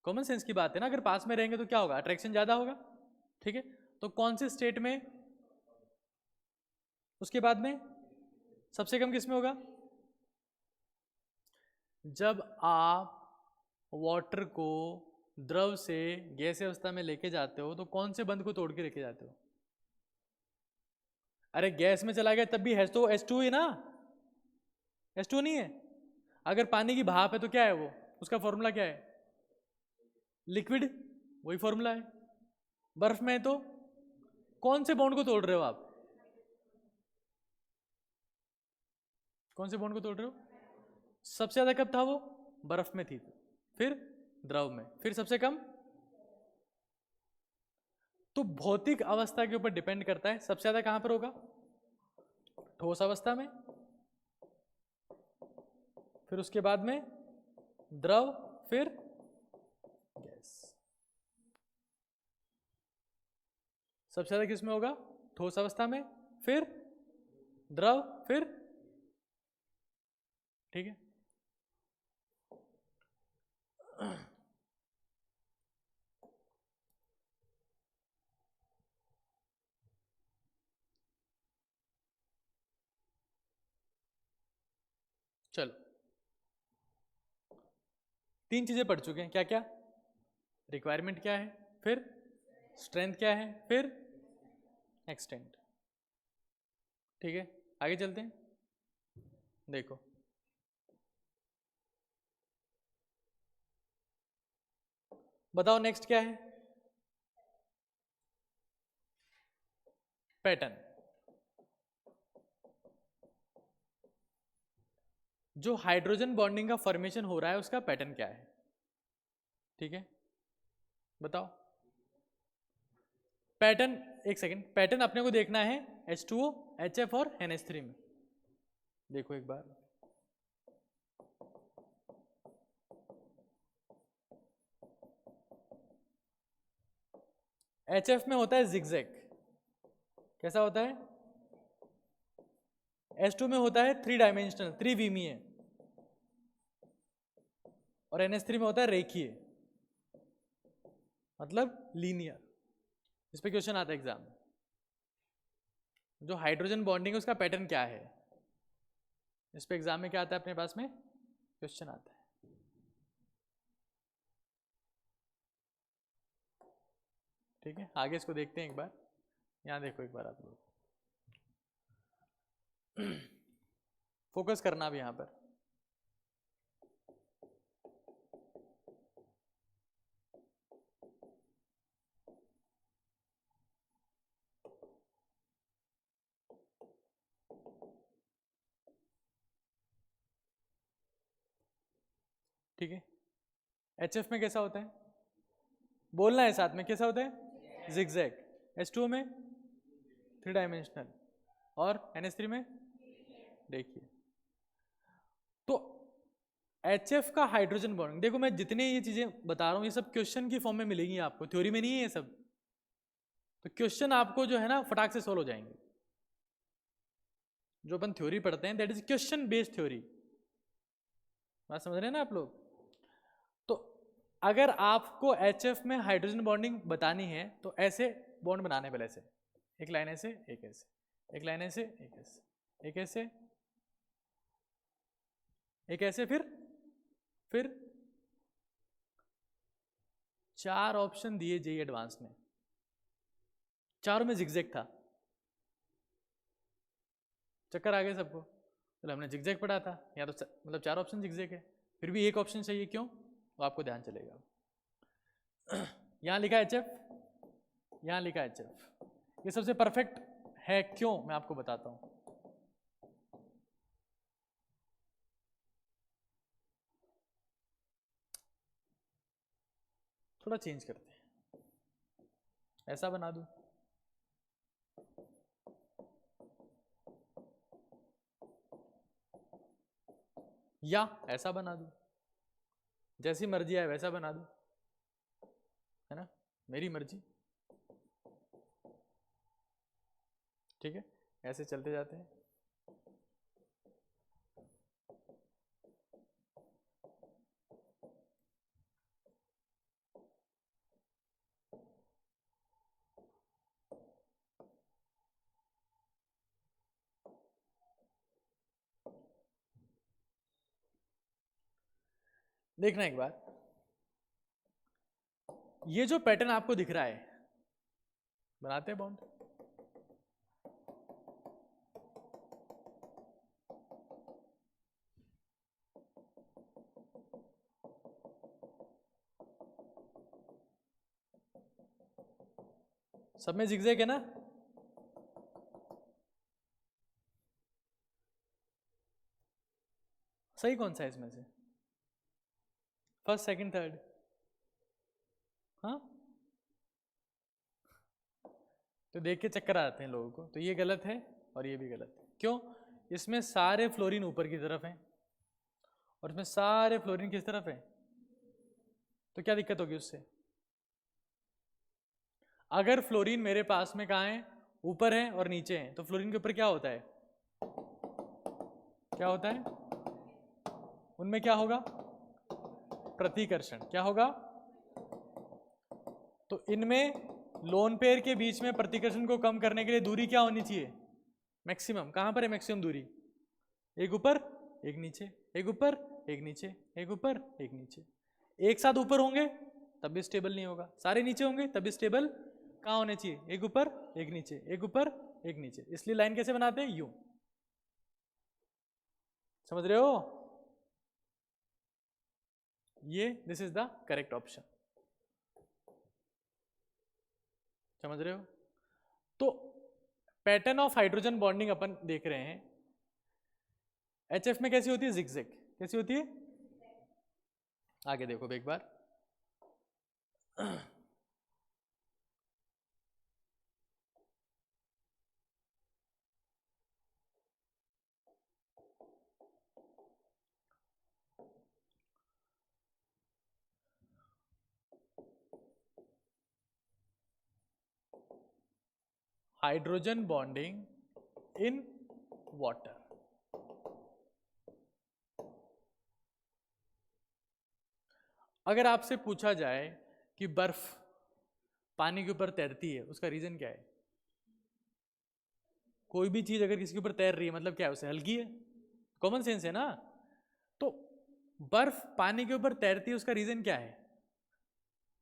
कॉमन सेंस की बात है ना, अगर पास में रहेंगे तो क्या होगा, अट्रैक्शन ज्यादा होगा, ठीक है। तो कौन से स्टेट में, उसके बाद में सबसे कम किस में होगा, जब आप वाटर को द्रव से गैस अवस्था में लेके जाते हो तो कौन से बंध को तोड़ के लेके जाते हो। अरे गैस में चला गया तब भी है तो H2 ही ना, H2 नहीं है। अगर पानी की भाप है तो क्या है वो, उसका फॉर्मूला क्या है, लिक्विड, वही फॉर्मूला है। बर्फ में है तो कौन से बॉन्ड को तोड़ रहे हो आप, कौन से बॉन्ड को तोड़ रहे हो। सबसे ज्यादा कब था वो, बर्फ में थी, फिर द्रव में, फिर सबसे कम। तो भौतिक अवस्था के ऊपर डिपेंड करता है, सबसे ज्यादा कहां पर होगा, ठोस अवस्था में, फिर उसके बाद में द्रव, फिर गैस। सबसे ज्यादा किस में होगा, ठोस अवस्था में, फिर द्रव, फिर, ठीक है। चलो, तीन चीजें पढ़ चुके हैं, क्या क्या, रिक्वायरमेंट क्या है, फिर स्ट्रेंथ क्या है, फिर एक्सटेंट, ठीक है। आगे चलते हैं, देखो बताओ नेक्स्ट क्या है, पैटर्न। जो हाइड्रोजन बॉन्डिंग का फॉर्मेशन हो रहा है उसका पैटर्न क्या है, ठीक है, बताओ। पैटर्न, एक सेकेंड, पैटर्न अपने को देखना है H2O, HF और NH3 में। देखो एक बार, HF में होता है जिगजैग, कैसा होता है। H2 में होता है 3 डायमेंशनल, त्रिविमीय, और NH3 में होता है रेखीय, मतलब लीनियर। इस पे क्वेश्चन आता है एग्जाम में, जो हाइड्रोजन बॉन्डिंग है उसका पैटर्न क्या है। इस पे एग्जाम में क्या आता है, अपने पास में क्वेश्चन आता है। ठीक है, आगे इसको देखते हैं एक बार। यहाँ देखो एक बार आप लोग, फोकस करना अब यहाँ पर। ठीक है, HF में कैसा होता है, बोलना है साथ में, कैसा होता है, जिगजैग। H2O में 3 डायमेंशनल, और NH3 में देखिए। तो HF का हाइड्रोजन बॉन्डिंग, देखो मैं जितने ये चीजें बता रहा हूँ ये सब क्वेश्चन की फॉर्म में मिलेंगी आपको, थ्योरी में नहीं है ये सब। तो क्वेश्चन आपको जो है ना फटाक से सोल्व हो जाएंगे। जो अपन थ्योरी पढ़ते हैं that is question based theory, बात समझ रहे हैं ना आप लोग। तो अगर आपको HF में हाइड्रोजन बॉन्डिंग बतानी है तो ऐसे बॉन्ड बनाने पहले से, एक लाइन ऐसे, एक ऐसे, एक लाइन ऐसे, एक ऐसे, एक ऐसे, एक ऐसे, फिर 4 ऑप्शन दिए जेईई एडवांस में, चारों में जिगजैग था। चक्कर आ गया सबको, तो हमने जिगजैग पढ़ा था, या तो मतलब 4 ऑप्शन जिगजैग है, फिर भी एक ऑप्शन चाहिए, क्यों, वो आपको ध्यान चलेगा। यहाँ लिखा है HF, यहाँ लिखा है HF, ये सबसे परफेक्ट है क्यों, मैं आपको बताता हूं। थोड़ा चेंज करते हैं, ऐसा बना दूं, या ऐसा बना दूं, जैसी मर्जी आए वैसा बना दूं, है ना, मेरी मर्जी। ठीक है, ऐसे चलते जाते हैं। देखना एक बार, ये जो पैटर्न आपको दिख रहा है, बनाते हैं बॉन्ड, सब में जिगजैग है ना, सही कौन सा है इसमें से, फर्स्ट सेकंड थर्ड, हाँ, तो देख के चक्कर आते हैं लोगों को, तो ये गलत है और ये भी गलत है। क्यों? इसमें सारे फ्लोरीन ऊपर की तरफ हैं और इसमें सारे फ्लोरीन किस तरफ है, तो क्या दिक्कत होगी उससे? अगर फ्लोरीन मेरे पास में कहाँ है, ऊपर है और नीचे है, तो फ्लोरीन के ऊपर क्या होता है, क्या होता है, उनमें क्या होगा, प्रतिकर्षण, क्या होगा, तो इनमें लोन पेयर के बीच में प्रतिकर्षण को कम करने के लिए दूरी क्या होनी चाहिए, मैक्सिमम। कहां पर है मैक्सिमम दूरी, एक ऊपर एक नीचे, एक ऊपर एक नीचे, एक ऊपर एक नीचे। एक साथ ऊपर होंगे तब भी स्टेबल नहीं होगा, सारे नीचे होंगे तब भी स्टेबल कहां होने चाहिए, एक ऊपर एक नीचे, एक ऊपर एक नीचे। इसलिए लाइन कैसे बनाते हैं, यूं, समझ रहे हो, ये this is the correct option, समझ रहे हो। तो पैटर्न ऑफ हाइड्रोजन बॉन्डिंग अपन देख रहे हैं, HF में कैसी होती है, जिगजैग, कैसी होती है, आगे देखो एक बार, हाइड्रोजन बॉन्डिंग इन वाटर, अगर आपसे पूछा जाए कि बर्फ पानी के ऊपर तैरती है, उसका रीजन क्या है, कोई भी चीज अगर किसी के ऊपर तैर रही है मतलब क्या है, उसे हल्की है, कॉमन सेंस है ना। तो बर्फ पानी के ऊपर तैरती है, उसका रीजन क्या है,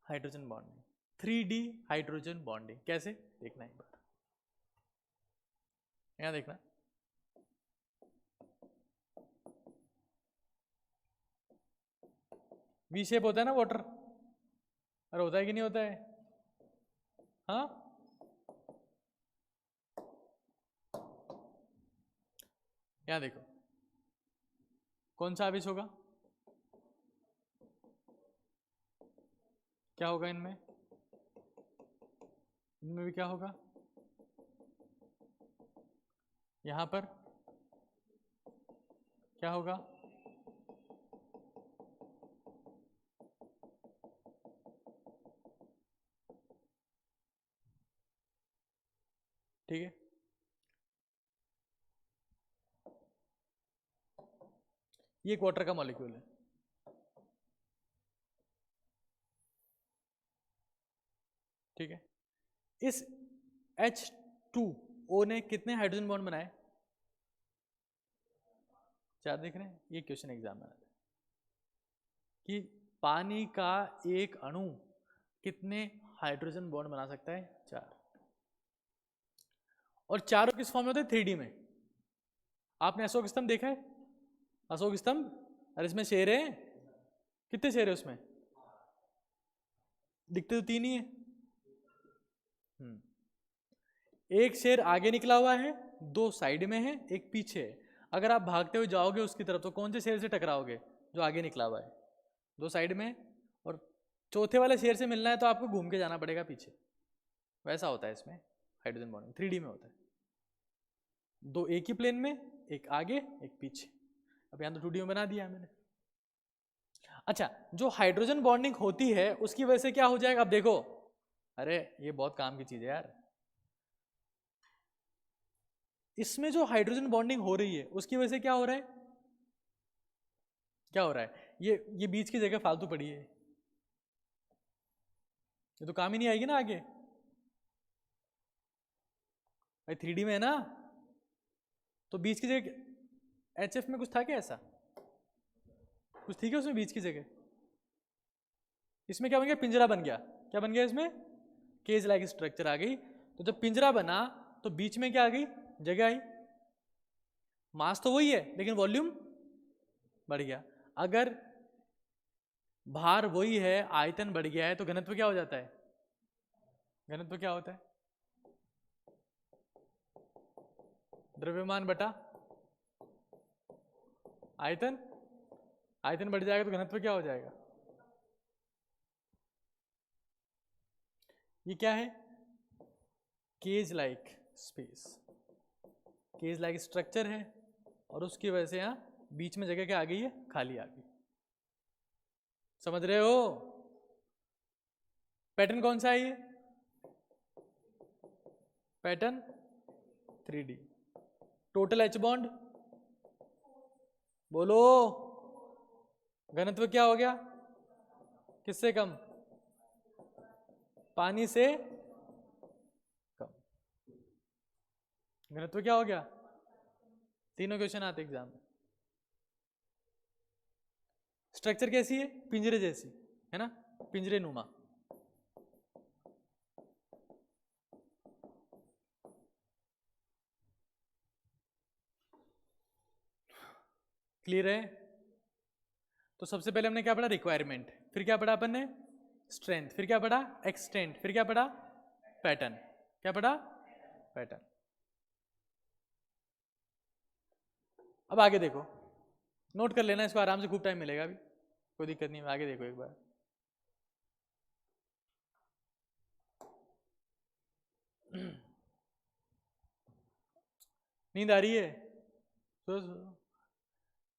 hydrogen bonding, 3D hydrogen bonding. कैसे, देखना एक बार, यहां देखना, वी शेप होता है ना वाटर, अरे होता है कि नहीं होता है, हाँ, यहां देखो कौन सा आवेश होगा, क्या होगा इनमें, इनमें भी क्या होगा, यहां पर क्या होगा, ठीक है, ये एक वाटर का मॉलिक्यूल है, ठीक है। इस H2O ने कितने हाइड्रोजन बॉन्ड बनाए, 4 देख रहे हैं, ये क्वेश्चन एग्जाम में आता है कि पानी का एक अणु कितने हाइड्रोजन बॉन्ड बना सकता है, 4, और चारों किस फॉर्म में होते हैं, 3D में। आपने अशोक स्तंभ देखा है, अशोक स्तंभ, अरे इसमें शेर है, कितने शेर है उसमें? दिखते तो 3 ही है। एक शेर आगे निकला हुआ है, 2 साइड में है, एक पीछे है। अगर आप भागते हुए जाओगे उसकी तरफ तो कौन से शेर से टकराओगे? जो आगे निकला हुआ है। 2 साइड में, और चौथे वाले शेर से मिलना है तो आपको घूम के जाना पड़ेगा पीछे। वैसा होता है इसमें हाइड्रोजन बॉन्डिंग, 3D में होता है। 2 एक ही प्लेन में, एक आगे एक पीछे। अब यहाँ तो 2D में बना दिया मैंने। अच्छा, जो हाइड्रोजन बॉन्डिंग होती है उसकी वजह से क्या हो जाएगा? अब देखो, अरे ये बहुत काम की चीज है यार। इसमें जो हाइड्रोजन बॉन्डिंग हो रही है उसकी वजह से क्या हो रहा है? क्या हो रहा है? ये बीच की जगह फालतू पड़ी है, ये तो काम ही नहीं आएगी ना आगे। भाई 3D में है ना, तो बीच की जगह HF में कुछ था क्या ऐसा? कुछ थी क्या उसमें बीच की जगह? इसमें क्या बन गया? पिंजरा बन गया। क्या बन गया इसमें? केज लाइक स्ट्रक्चर आ गई। तो जब पिंजरा बना तो बीच में क्या आ गई? जगह आई। मास तो वही है लेकिन वॉल्यूम बढ़ गया। अगर भार वही है, आयतन बढ़ गया है, तो घनत्व क्या हो जाता है? घनत्व क्या होता है? द्रव्यमान बटा आयतन। आयतन बढ़ जाएगा तो घनत्व क्या हो जाएगा? ये क्या है? Cage like space, cage like structure है, और उसकी वजह से यहां बीच में जगह क्या आ गई है? खाली आ गई। समझ रहे हो? पैटर्न कौन सा है ये? Pattern 3D। Total H bond बोलो। घनत्व क्या हो गया? किससे कम? पानी से कम। घनत्व क्या हो गया? तीनों क्वेश्चन आते एग्जाम में। स्ट्रक्चर कैसी है? पिंजरे जैसी है ना, पिंजरे नुमा। क्लियर है? तो सबसे पहले हमने क्या पढ़ा? रिक्वायरमेंट। फिर क्या पढ़ा अपन ने? स्ट्रेंथ। फिर क्या पढ़ा? एक्सटेंट। फिर क्या पढ़ा? पैटर्न। क्या पढ़ा? पैटर्न। अब आगे देखो, नोट कर लेना इसको, आराम से खूब टाइम मिलेगा अभी, कोई दिक्कत नहीं। आगे देखो एक बार। नींद आ रही है? सो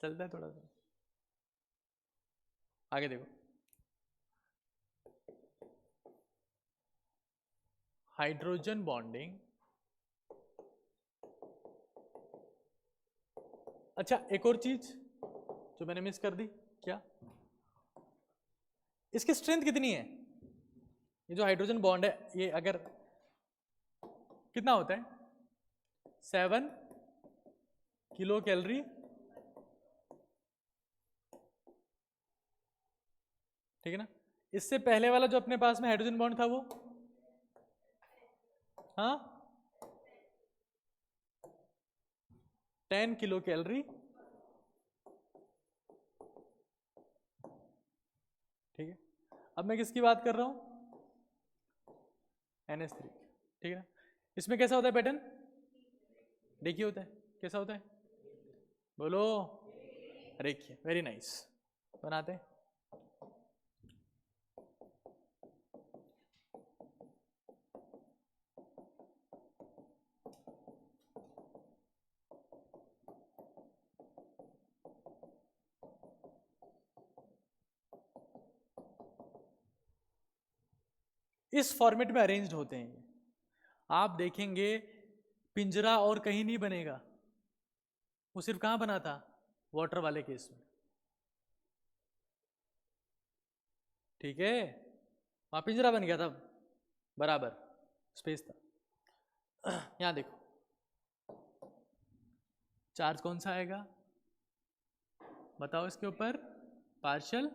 चलता है थोड़ा सा। आगे देखो, हाइड्रोजन बॉन्डिंग। अच्छा, एक और चीज जो मैंने मिस कर दी, क्या? इसकी स्ट्रेंथ कितनी है? ये जो हाइड्रोजन बॉन्ड है, ये अगर कितना होता है? 7 किलो कैलोरी। ठीक है ना? इससे पहले वाला जो अपने पास में हाइड्रोजन बॉन्ड था वो, हाँ, 10 किलो कैलोरी। ठीक है, अब मैं किसकी बात कर रहा हूं? NH3। ठीक है ना? इसमें कैसा होता है पैटर्न? देखिए होता है, कैसा होता है? बोलो। रेखीय। Very nice. बनाते हैं। इस फॉर्मेट में अरेंज्ड होते हैं। आप देखेंगे पिंजरा और कहीं नहीं बनेगा, वो सिर्फ कहां बना था? वाटर वाले केस में। ठीक है, वहां पिंजरा बन गया था, बराबर स्पेस था। यहां देखो, चार्ज कौन सा आएगा बताओ इसके ऊपर? पार्शियल,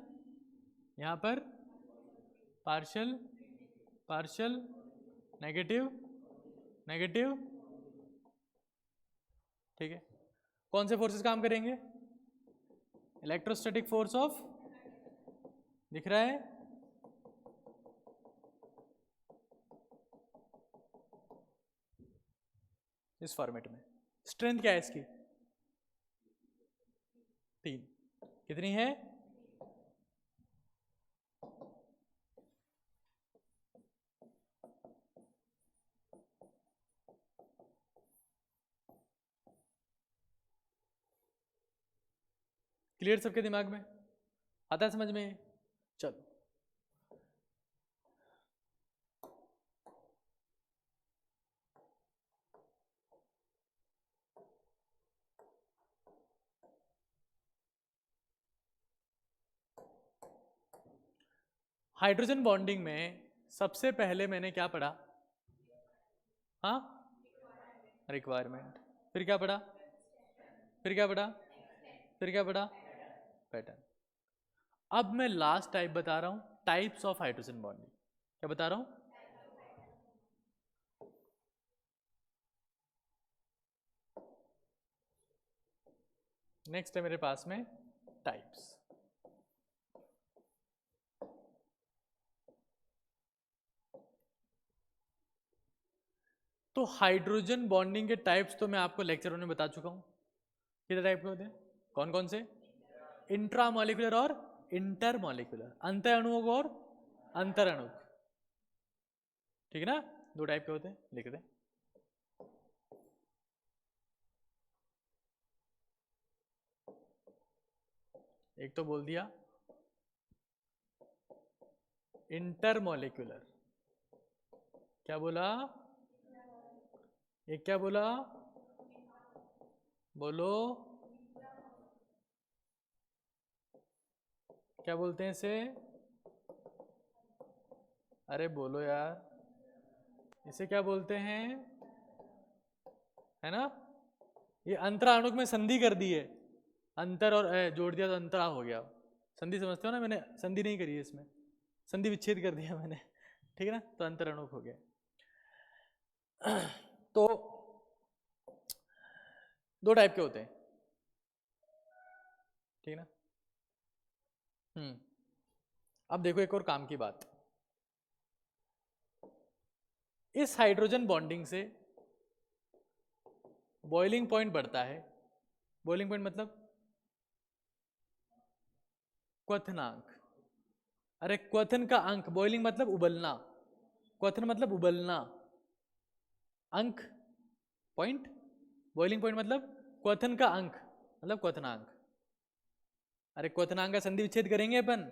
यहां पर पार्शियल, पार्शियल, नेगेटिव, नेगेटिव। ठीक है, कौन से फोर्सेस काम करेंगे? इलेक्ट्रोस्टैटिक फोर्स ऑफ दिख रहा है? इस फॉर्मेट में स्ट्रेंथ क्या है इसकी? 3। कितनी है? क्लियर सबके दिमाग में? आता है समझ में? चलो, हाइड्रोजन बॉन्डिंग में सबसे पहले मैंने क्या पढ़ा? हाँ, रिक्वायरमेंट। फिर क्या पढ़ा? फिर क्या पढ़ा? फिर क्या पढ़ा? पैटर्न। अब मैं लास्ट टाइप बता रहा हूं, टाइप्स ऑफ हाइड्रोजन बॉन्डिंग। क्या बता रहा हूं? नेक्स्ट है मेरे पास में टाइप्स। तो हाइड्रोजन बॉन्डिंग के टाइप्स तो मैं आपको लेक्चरों में बता चुका हूं। कितने टाइप के होते हैं? कौन कौन से? इंट्रामॉलिक्यूलर और इंटरमॉलिक्यूलर, अंतर अणुओं और अंतर अणु। ठीक है ना? 2 टाइप के होते हैं, लिख दें। एक तो बोल दिया इंटरमॉलिक्यूलर। क्या बोला? एक क्या बोला? बोलो, क्या बोलते हैं इसे? अरे बोलो यार, इसे क्या बोलते हैं? है ना? ये अंतराणुक में संधि कर दी है, अंतर और जोड़ दिया तो अंतरा हो गया। संधि समझते हो ना? मैंने संधि नहीं करी है इसमें, संधि विच्छेद कर दिया मैंने। ठीक है ना? तो अंतराणुक हो गया। तो 2 टाइप के होते हैं, ठीक है ना? अब देखो एक और काम की बात, इस हाइड्रोजन बॉन्डिंग से बॉइलिंग पॉइंट बढ़ता है। बॉइलिंग पॉइंट मतलब क्वथनांक। अरे क्वथन का अंक, बॉइलिंग मतलब उबलना, क्वथन मतलब उबलना, अंक पॉइंट, बॉइलिंग पॉइंट मतलब क्वथन का अंक मतलब क्वथनांक। अरे क्वथनांक का संधि विच्छेद करेंगे अपन,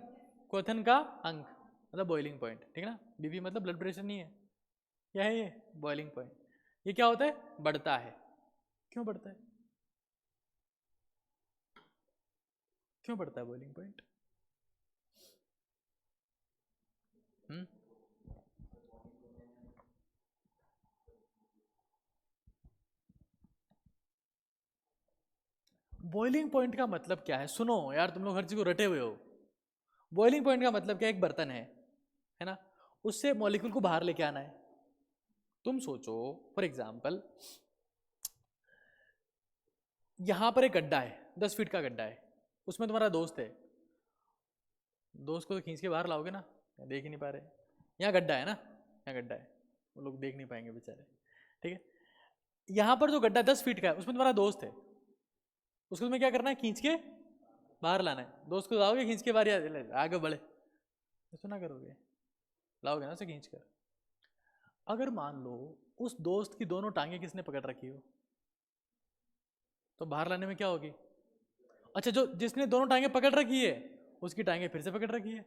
क्वथन का अंक मतलब बॉइलिंग पॉइंट। ठीक है ना? बीपी मतलब ब्लड प्रेशर नहीं है, क्या है ये? Boiling point. ये क्या होता है? बढ़ता है। क्यों बढ़ता है? क्यों बढ़ता है बॉइलिंग पॉइंट? बॉइलिंग पॉइंट का मतलब क्या है? सुनो यार, तुम लोग हर चीज को रटे हुए हो। बॉइलिंग पॉइंट का मतलब क्या? एक बर्तन है ना? उससे मॉलिक्यूल को बाहर लेके आना है। तुम सोचो फॉर एग्जाम्पल, यहां पर एक गड्ढा है, 10 फीट का गड्ढा है, उसमें तुम्हारा दोस्त है। दोस्त को तो खींच के बाहर लाओगे ना? देख ही नहीं पा रहे, यहाँ गड्ढा है ना, यहाँ गड्ढा है, वो लोग देख नहीं पाएंगे बेचारे। ठीक है? यहाँ पर जो गड्ढा 10 फीट का है, उसमें तुम्हारा दोस्त है, उसको तुम्हें क्या करना है? खींच के बाहर लाना है। दोस्त को लाओगे खींच के बाहर, आगे बढ़े, ऐसा ना करोगे, लाओगे ना उसे खींच कर। अगर मान लो उस दोस्त की दोनों टांगे किसने पकड़ रखी हो, तो बाहर लाने में क्या होगी? अच्छा, जो जिसने दोनों टांगे पकड़ रखी है उसकी टांगे फिर से पकड़ रखी है।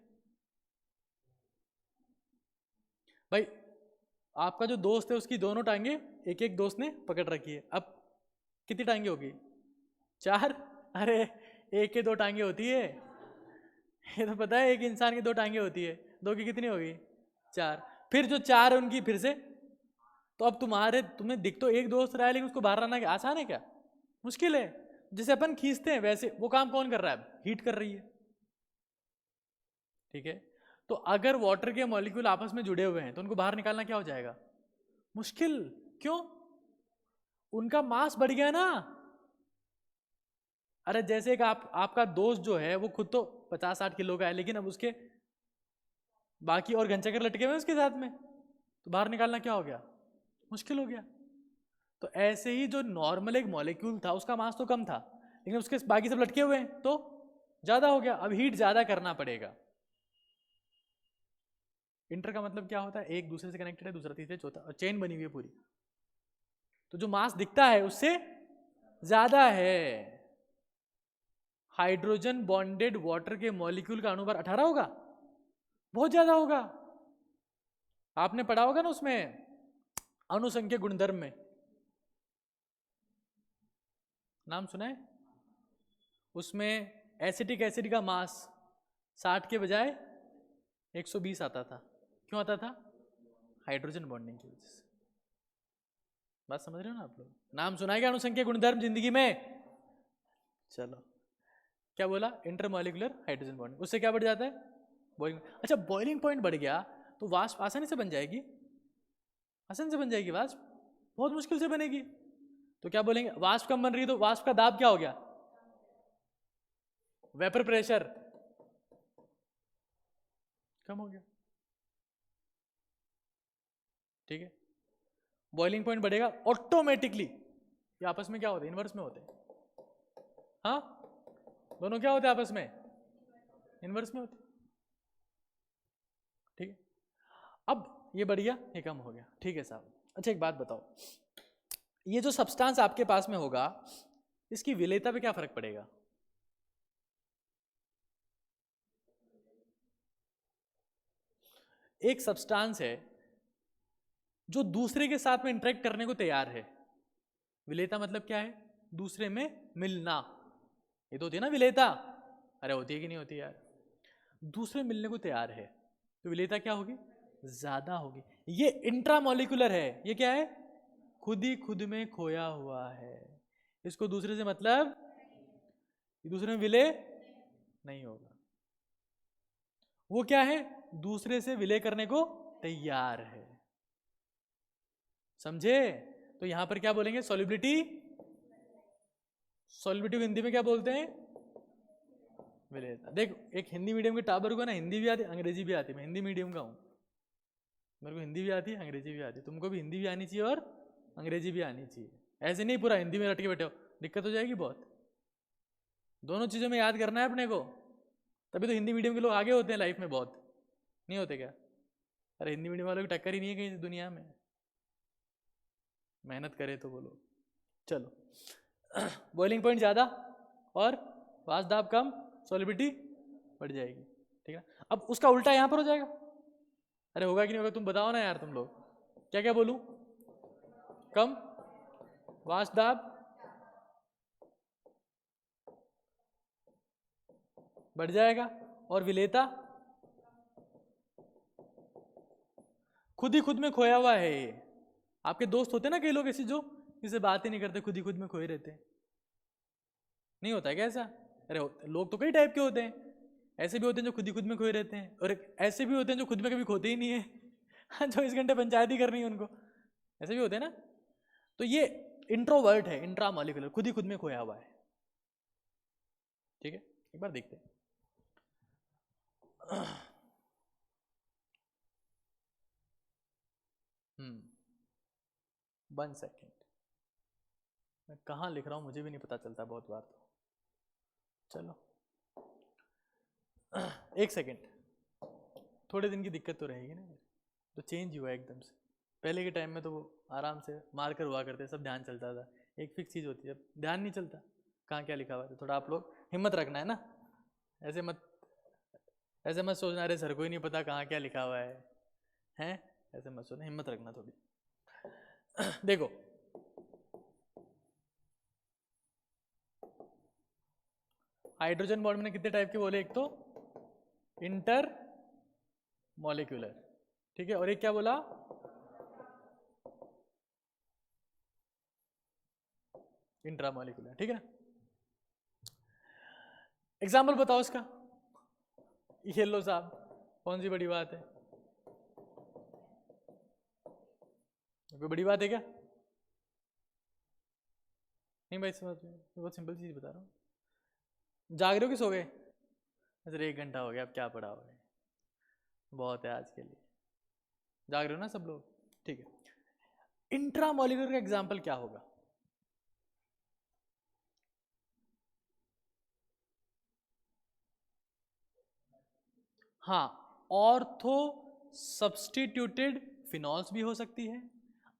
भाई आपका जो दोस्त है उसकी दोनों टांगे एक एक दोस्त ने पकड़ रखी है, अब कितनी टांगे होगी? 4। अरे एक के 2 टांगे होती है, ये तो पता है, एक इंसान की 2 टांगे होती है, 2 की कितनी होगी? 4। फिर जो 4 है उनकी फिर से। तो अब तुम्हें दिख तो एक दोस्त रहा है, लेकिन उसको बाहर लाना क्या आसान है क्या? मुश्किल है। जैसे अपन खींचते हैं वैसे वो काम कौन कर रहा है? हीट कर रही है। ठीक है? तो अगर वाटर के मॉलिक्यूल आपस में जुड़े हुए हैं तो उनको बाहर निकालना क्या हो जाएगा? मुश्किल। क्यों? उनका मास बढ़ गया ना। अरे जैसे एक आपका दोस्त जो है वो खुद तो 50-60 किलो का है, लेकिन अब उसके बाकी और घनचक्कर लटके हुए उसके साथ में, तो बाहर निकालना क्या हो गया, मुश्किल हो गया। तो ऐसे ही जो नॉर्मल एक मॉलिक्यूल था उसका मास तो कम था, लेकिन उसके बाकी सब लटके हुए हैं तो ज्यादा हो गया। अब हीट ज्यादा करना पड़ेगा। इंटर का मतलब क्या होता है, एक दूसरे से कनेक्टेड है, दूसरा तीसरे चौथा, और चेन बनी हुई है पूरी। तो जो मास दिखता है उससे ज्यादा है। हाइड्रोजन बॉन्डेड वाटर के मॉलिक्यूल का अणुभार 18 होगा, बहुत ज्यादा होगा। आपने पढ़ा होगा ना उसमें अणुसंख्या गुणधर्म में, नाम सुना है? उसमें एसिटिक एसिड का मास 60 के बजाय 120 आता था। क्यों आता था? हाइड्रोजन बॉन्डिंग की वजह से। बात समझ रहे हो ना आप लोग? नाम सुना है क्या अणुसंख्या गुणधर्म जिंदगी में? चलो, क्या बोला? Intermolecular hydrogen bonding. उससे क्या बढ़ जाता है? बॉइलिंग। अच्छा, बॉइलिंग पॉइंट बढ़ गया तो वाष्प आसानी से बन जाएगी, आसानी से बन जाएगी वाष्प, बहुत मुश्किल से बनेगी। तो क्या बोलेंगे, वाष्प कम बन रही है तो वाष्प का दाब क्या हो गया, वेपर प्रेशर कम हो गया। ठीक है, बॉइलिंग पॉइंट बढ़ेगा ऑटोमेटिकली। ये आपस में क्या होते हैं, इनवर्स में होते हैं। हाँ, दोनों क्या होते हैं आपस में, इनवर्स में होते हैं। ठीक है, अब ये बढ़ गया, ये कम हो गया। ठीक है साहब। अच्छा एक बात बताओ, ये जो सब्सटेंस आपके पास में होगा इसकी विलेयता पे क्या फर्क पड़ेगा? एक सब्सटेंस है जो दूसरे के साथ में इंटरेक्ट करने को तैयार है। विलेयता मतलब क्या है? दूसरे में मिलना। ये तो होती है ना विलेयता। अरे होती है कि नहीं होती यार? दूसरे मिलने को तैयार है तो विलेयता क्या होगी, ज्यादा होगी। ये इंट्रामॉलिक्यूलर है, ये क्या है, खुद ही खुद में खोया हुआ है। इसको दूसरे से मतलब, दूसरे में विलय नहीं होगा। वो क्या है, दूसरे से विलय करने को तैयार है। समझे? तो यहां पर क्या बोलेंगे, सॉल्युबिलिटी। सॉल्युबिलिटी को हिंदी में क्या बोलते हैं, विलेयता। देख, एक हिंदी मीडियम के टाबर को ना हिंदी भी आती, अंग्रेजी भी आती। मैं हिंदी मीडियम का हूं, मेरे को हिंदी भी आती है, अंग्रेजी भी आती है। तुमको भी हिंदी भी आनी चाहिए और अंग्रेजी भी आनी चाहिए। ऐसे नहीं पूरा हिंदी में रट के बैठे हो, दिक्कत हो जाएगी बहुत। दोनों चीज़ों में याद करना है अपने को, तभी तो हिंदी मीडियम के लोग आगे होते हैं लाइफ में बहुत। नहीं होते क्या? अरे हिंदी मीडियम वालों की टक्कर ही नहीं है कहीं दुनिया में, मेहनत करे तो बोलो। चलो, बॉइलिंग पॉइंट ज़्यादा और वाष्प दाब कम, सॉल्युबिलिटी बढ़ जाएगी। ठीक है, अब उसका उल्टा यहाँ पर हो जाएगा। अरे होगा कि नहीं होगा, तुम बताओ ना यार तुम लोग। क्या क्या बोलूं, कम वाष्प दाब बढ़ जाएगा और विलेयता खुद ही खुद में खोया हुआ है। ये आपके दोस्त होते ना कई लोग ऐसे जो जिसे बात ही नहीं करते, खुद ही खुद में खोए रहते हैं। नहीं होता है क्या ऐसा? अरे लोग तो कई टाइप के होते हैं। ऐसे भी होते हैं जो खुद ही खुद में खोए रहते हैं, और ऐसे भी होते हैं जो खुद में कभी खोते ही नहीं है। 24 घंटे पंचायत ही करनी है उनको। ऐसे भी होते हैं ना। तो ये इंट्रोवर्ट है, इंट्रामॉलिक्यूलर, खुद ही खुद में खोया हुआ है। ठीक है, एक बार देखते हैं। 1 सेकेंड, मैं कहाँ लिख रहा हूँ मुझे भी नहीं पता चलता बहुत बार। तो चलो 1 सेकेंड, थोड़े दिन की दिक्कत तो रहेगी ना, तो चेंज हुआ एकदम से। पहले के टाइम में तो वो आराम से मार कर हुआ करते, सब ध्यान चलता था। एक फिक्स चीज़ होती है, अब ध्यान नहीं चलता कहाँ क्या लिखा हुआ है। थोड़ा आप लोग हिम्मत रखना है ना, ऐसे मत सोचना अरे सर को ही नहीं पता कहाँ क्या लिखा हुआ है, हैं? ऐसे मत सोचना, हिम्मत रखना थोड़ी। देखो, हाइड्रोजन बॉन्ड में कितने टाइप के बोले, एक तो इंटर मॉलिक्यूलर, ठीक है, और एक क्या बोला, इंट्रामॉलिक्यूलर। ठीक है ना? एग्जाम्पल बताओ इसका। ये लो साहब, कौन सी बड़ी बात है? कोई बड़ी बात है क्या? नहीं भाई, समझ बहुत सिंपल चीज बता रहा हूँ। जाग रहे हो कि सो गए? सर 1 घंटा हो गया, अब क्या पढ़ा हो? बहुत है आज के लिए, जाग रहे हो ना सब लोग? ठीक है, इंट्रामोलिकुलर का एग्जाम्पल क्या होगा? हाँ, ऑर्थो सब्सटीट्यूटेड फिनॉल्स भी हो सकती है,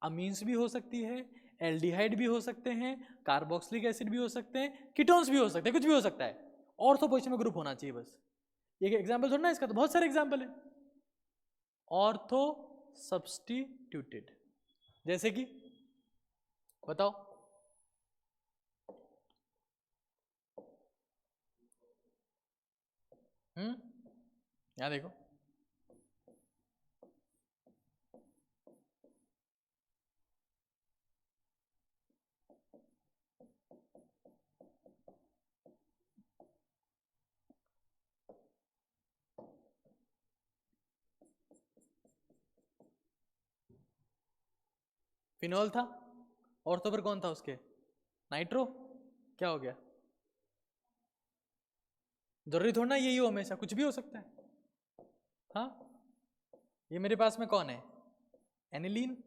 अमीन्स भी हो सकती है, एल्डिहाइड भी हो सकते हैं, कार्बोक्सिलिक एसिड भी हो सकते हैं, कीटोन्स भी हो सकते हैं, कुछ भी हो सकता है, ऑर्थो पोजिशन में ग्रुप होना चाहिए बस। ये एग्जाम्पल थोड़ा ना, इसका तो बहुत सारे एग्जाम्पल है। ऑर्थो सब्सटीट्यूटेड जैसे कि बताओ। यहाँ देखो, फिनॉल था, ऑर्थो पर कौन था उसके? नाइट्रो। क्या हो गया? जरूरी थोड़ा ना यही हो, हमेशा कुछ भी हो सकता है। हाँ, ये मेरे पास में कौन है? एनिलीन।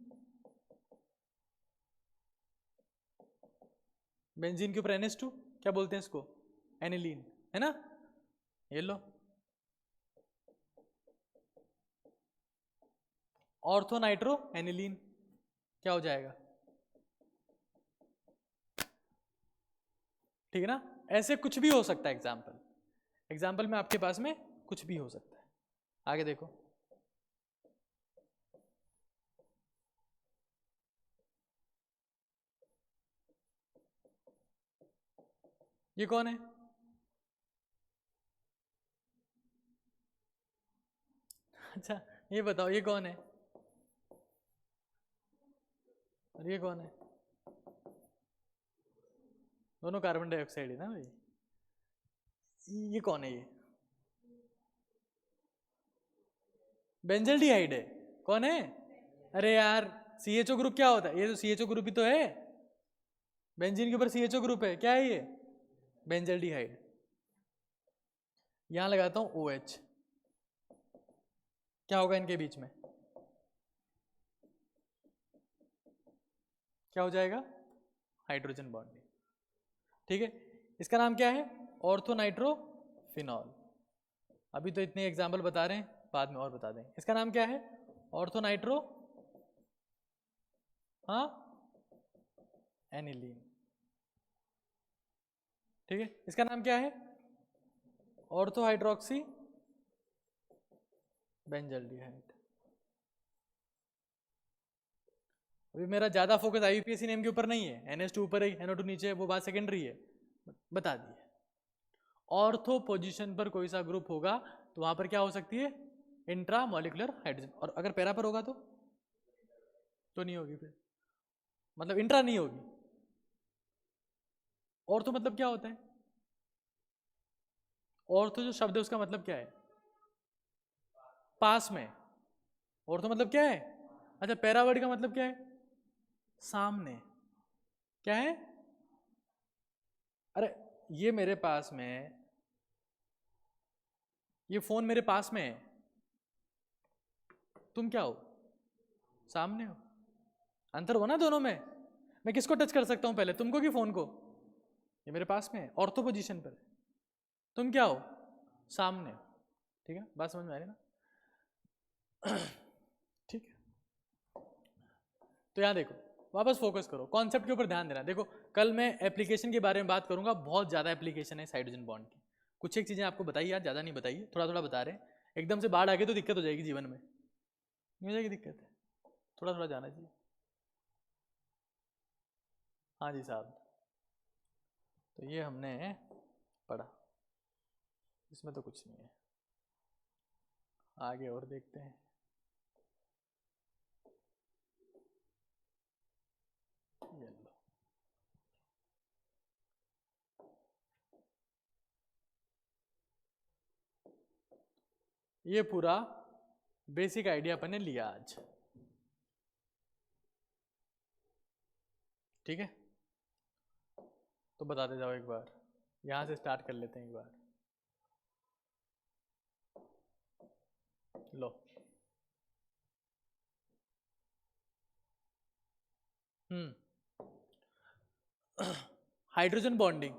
बेंजीन के ऊपर NH2, क्या बोलते हैं इसको? एनिलीन, है ना? ये लो, ऑर्थो नाइट्रो एनिलीन, क्या हो जाएगा? ठीक है ना? ऐसे कुछ भी हो सकता है एग्जाम्पल, एग्जाम्पल में आपके पास में कुछ भी हो सकता है। आगे देखो, ये कौन है? अच्छा, ये बताओ ये कौन है? और ये कौन है? दोनों कार्बन डाइऑक्साइड है ना भाई। ये कौन है? ये बेंजल्डिहाइड है। कौन है? अरे यार, CHO ग्रुप क्या होता है? ये तो CHO ग्रुप ही तो है, बेंजीन के ऊपर CHO ग्रुप है, क्या है ये? बेंजल्डिहाइड। यहां लगाता हूं OH, क्या होगा इनके बीच में? क्या हो जाएगा? Hydrogen bonding. ठीक है, इसका नाम क्या है? Ortho nitro phenol. अभी तो इतने एग्जाम्पल बता रहे हैं, बाद में और बता दें। इसका नाम क्या है? ऑर्थो नाइट्रो, हाँ, एनिलीन। ठीक है, इसका नाम क्या है? Ortho hydroxy benzaldehyde. अभी मेरा ज्यादा फोकस IUPAC नेम के ऊपर नहीं है, NH2 ऊपर है, NO2 नीचे है, वो बात सेकेंडरी है, बता दी है। ऑर्थो पोजीशन पर कोई सा ग्रुप होगा तो वहां पर क्या हो सकती है? Intra molecular hydrogen. और अगर पैरा पर होगा तो नहीं होगी, फिर मतलब इंट्रा नहीं होगी। ऑर्थो मतलब क्या होता है? ऑर्थो जो शब्द है उसका मतलब क्या है? पास में। ऑर्थो मतलब क्या है? अच्छा, पैरा वर्ड का मतलब क्या है? सामने। क्या है? अरे, ये मेरे पास में, ये फोन मेरे पास में है, तुम क्या हो? सामने हो। अंतर हो ना दोनों में। मैं किसको टच कर सकता हूं पहले, तुमको कि फोन को? ये मेरे पास में है, ऑर्थो पोजीशन पर। तुम क्या हो? सामने हो। ठीक है, बात समझ में आ रही ना? ठीक है, तो यहाँ देखो, वापस फोकस करो, कॉन्सेप्ट के ऊपर ध्यान देना। देखो, कल मैं एप्लीकेशन के बारे में बात करूंगा, बहुत ज़्यादा एप्लीकेशन है हाइड्रोजन बॉन्ड की। कुछ एक चीज़ें आपको बताइए यार, ज़्यादा नहीं बताइए, थोड़ा थोड़ा बता रहे हैं। एकदम से बाढ़ आ गई तो दिक्कत हो जाएगी जीवन में, नहीं हो जाएगी दिक्कत है, थोड़ा थोड़ा जाना चाहिए। हाँ जी साहब, तो ये हमने पढ़ा, इसमें तो कुछ नहीं है, आगे और देखते हैं। ये लो, ये पूरा बेसिक आइडिया अपन ने लिया आज। ठीक है, तो बताते जाओ एक बार, यहाँ से स्टार्ट कर लेते हैं एक बार। लो हाइड्रोजन बॉन्डिंग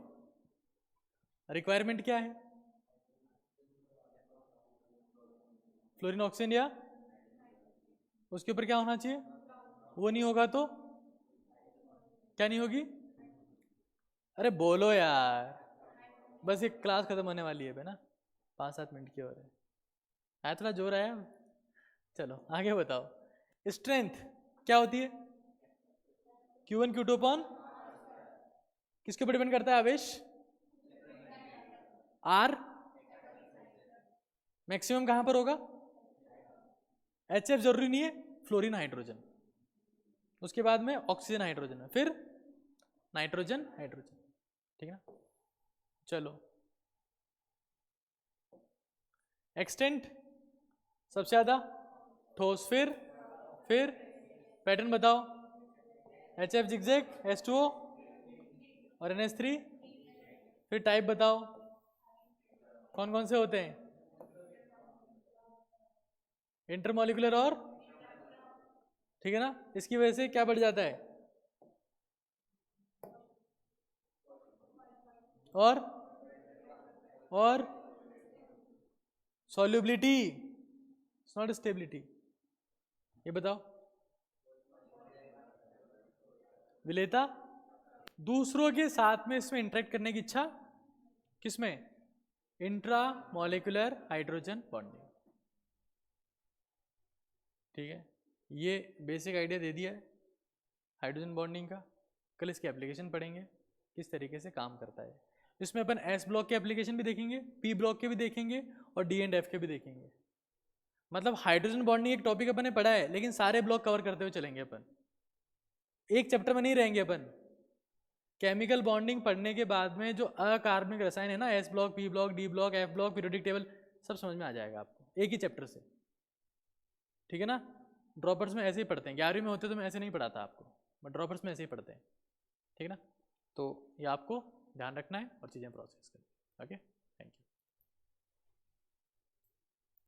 रिक्वायरमेंट क्या है? फ्लोरीन ऑक्सीजन या उसके ऊपर क्या होना चाहिए? वो नहीं होगा तो क्या नहीं होगी? अरे बोलो यार, बस ये क्लास खत्म होने वाली है ना, 5-7 मिनट की और है थोड़ा जोर आया। चलो आगे बताओ। स्ट्रेंथ क्या होती है? Q1 Q2 अपॉन किसके ऊपर डिपेंड करता है आवेश? R मैक्सिमम कहां पर होगा? HF जरूरी नहीं है, फ्लोरीन हाइड्रोजन, उसके बाद में ऑक्सीजन हाइड्रोजन है, फिर नाइट्रोजन हाइड्रोजन, ठीक है ना। चलो एक्सटेंट सबसे ज्यादा ठोस, फिर पैटर्न बताओ। HF जिगजैग, H2O और NH3, फिर टाइप बताओ कौन कौन से होते हैं? इंटरमॉलिकुलर और, ठीक है ना। इसकी वजह से क्या बढ़ जाता है? और सॉल्युबिलिटी, नॉट स्टेबिलिटी। ये बताओ। विलेयता, दूसरों के साथ में इसमें इंटरेक्ट करने की इच्छा, किसमें? इंट्रा मॉलिक्यूलर हाइड्रोजन बॉन्डिंग, ठीक है। ये बेसिक आइडिया दे दिया है हाइड्रोजन बॉन्डिंग का। कल इसकी एप्लीकेशन पढ़ेंगे किस तरीके से काम करता है। इसमें अपन S ब्लॉक के एप्लीकेशन भी देखेंगे, P ब्लॉक के भी देखेंगे और D एंड F के भी देखेंगे। मतलब हाइड्रोजन बॉन्डिंग एक टॉपिक अपन ने पढ़ा है, लेकिन सारे ब्लॉक कवर करते हुए चलेंगे अपन, एक चैप्टर में नहीं रहेंगे अपन। केमिकल बॉन्डिंग पढ़ने के बाद में जो अकार्बनिक रसायन है ना, S block, P block, D block, F block, periodic table, सब समझ में आ जाएगा आपको एक ही चैप्टर से, ठीक है ना। ड्रॉपर्स में ऐसे ही पढ़ते हैं, 11वीं में होते तो मैं ऐसे नहीं पढ़ाता आपको, बट ड्रॉपर्स में ऐसे ही पढ़ते हैं, ठीक है ना। तो ये आपको ध्यान रखना है और चीज़ें प्रोसेस करनी, ओके।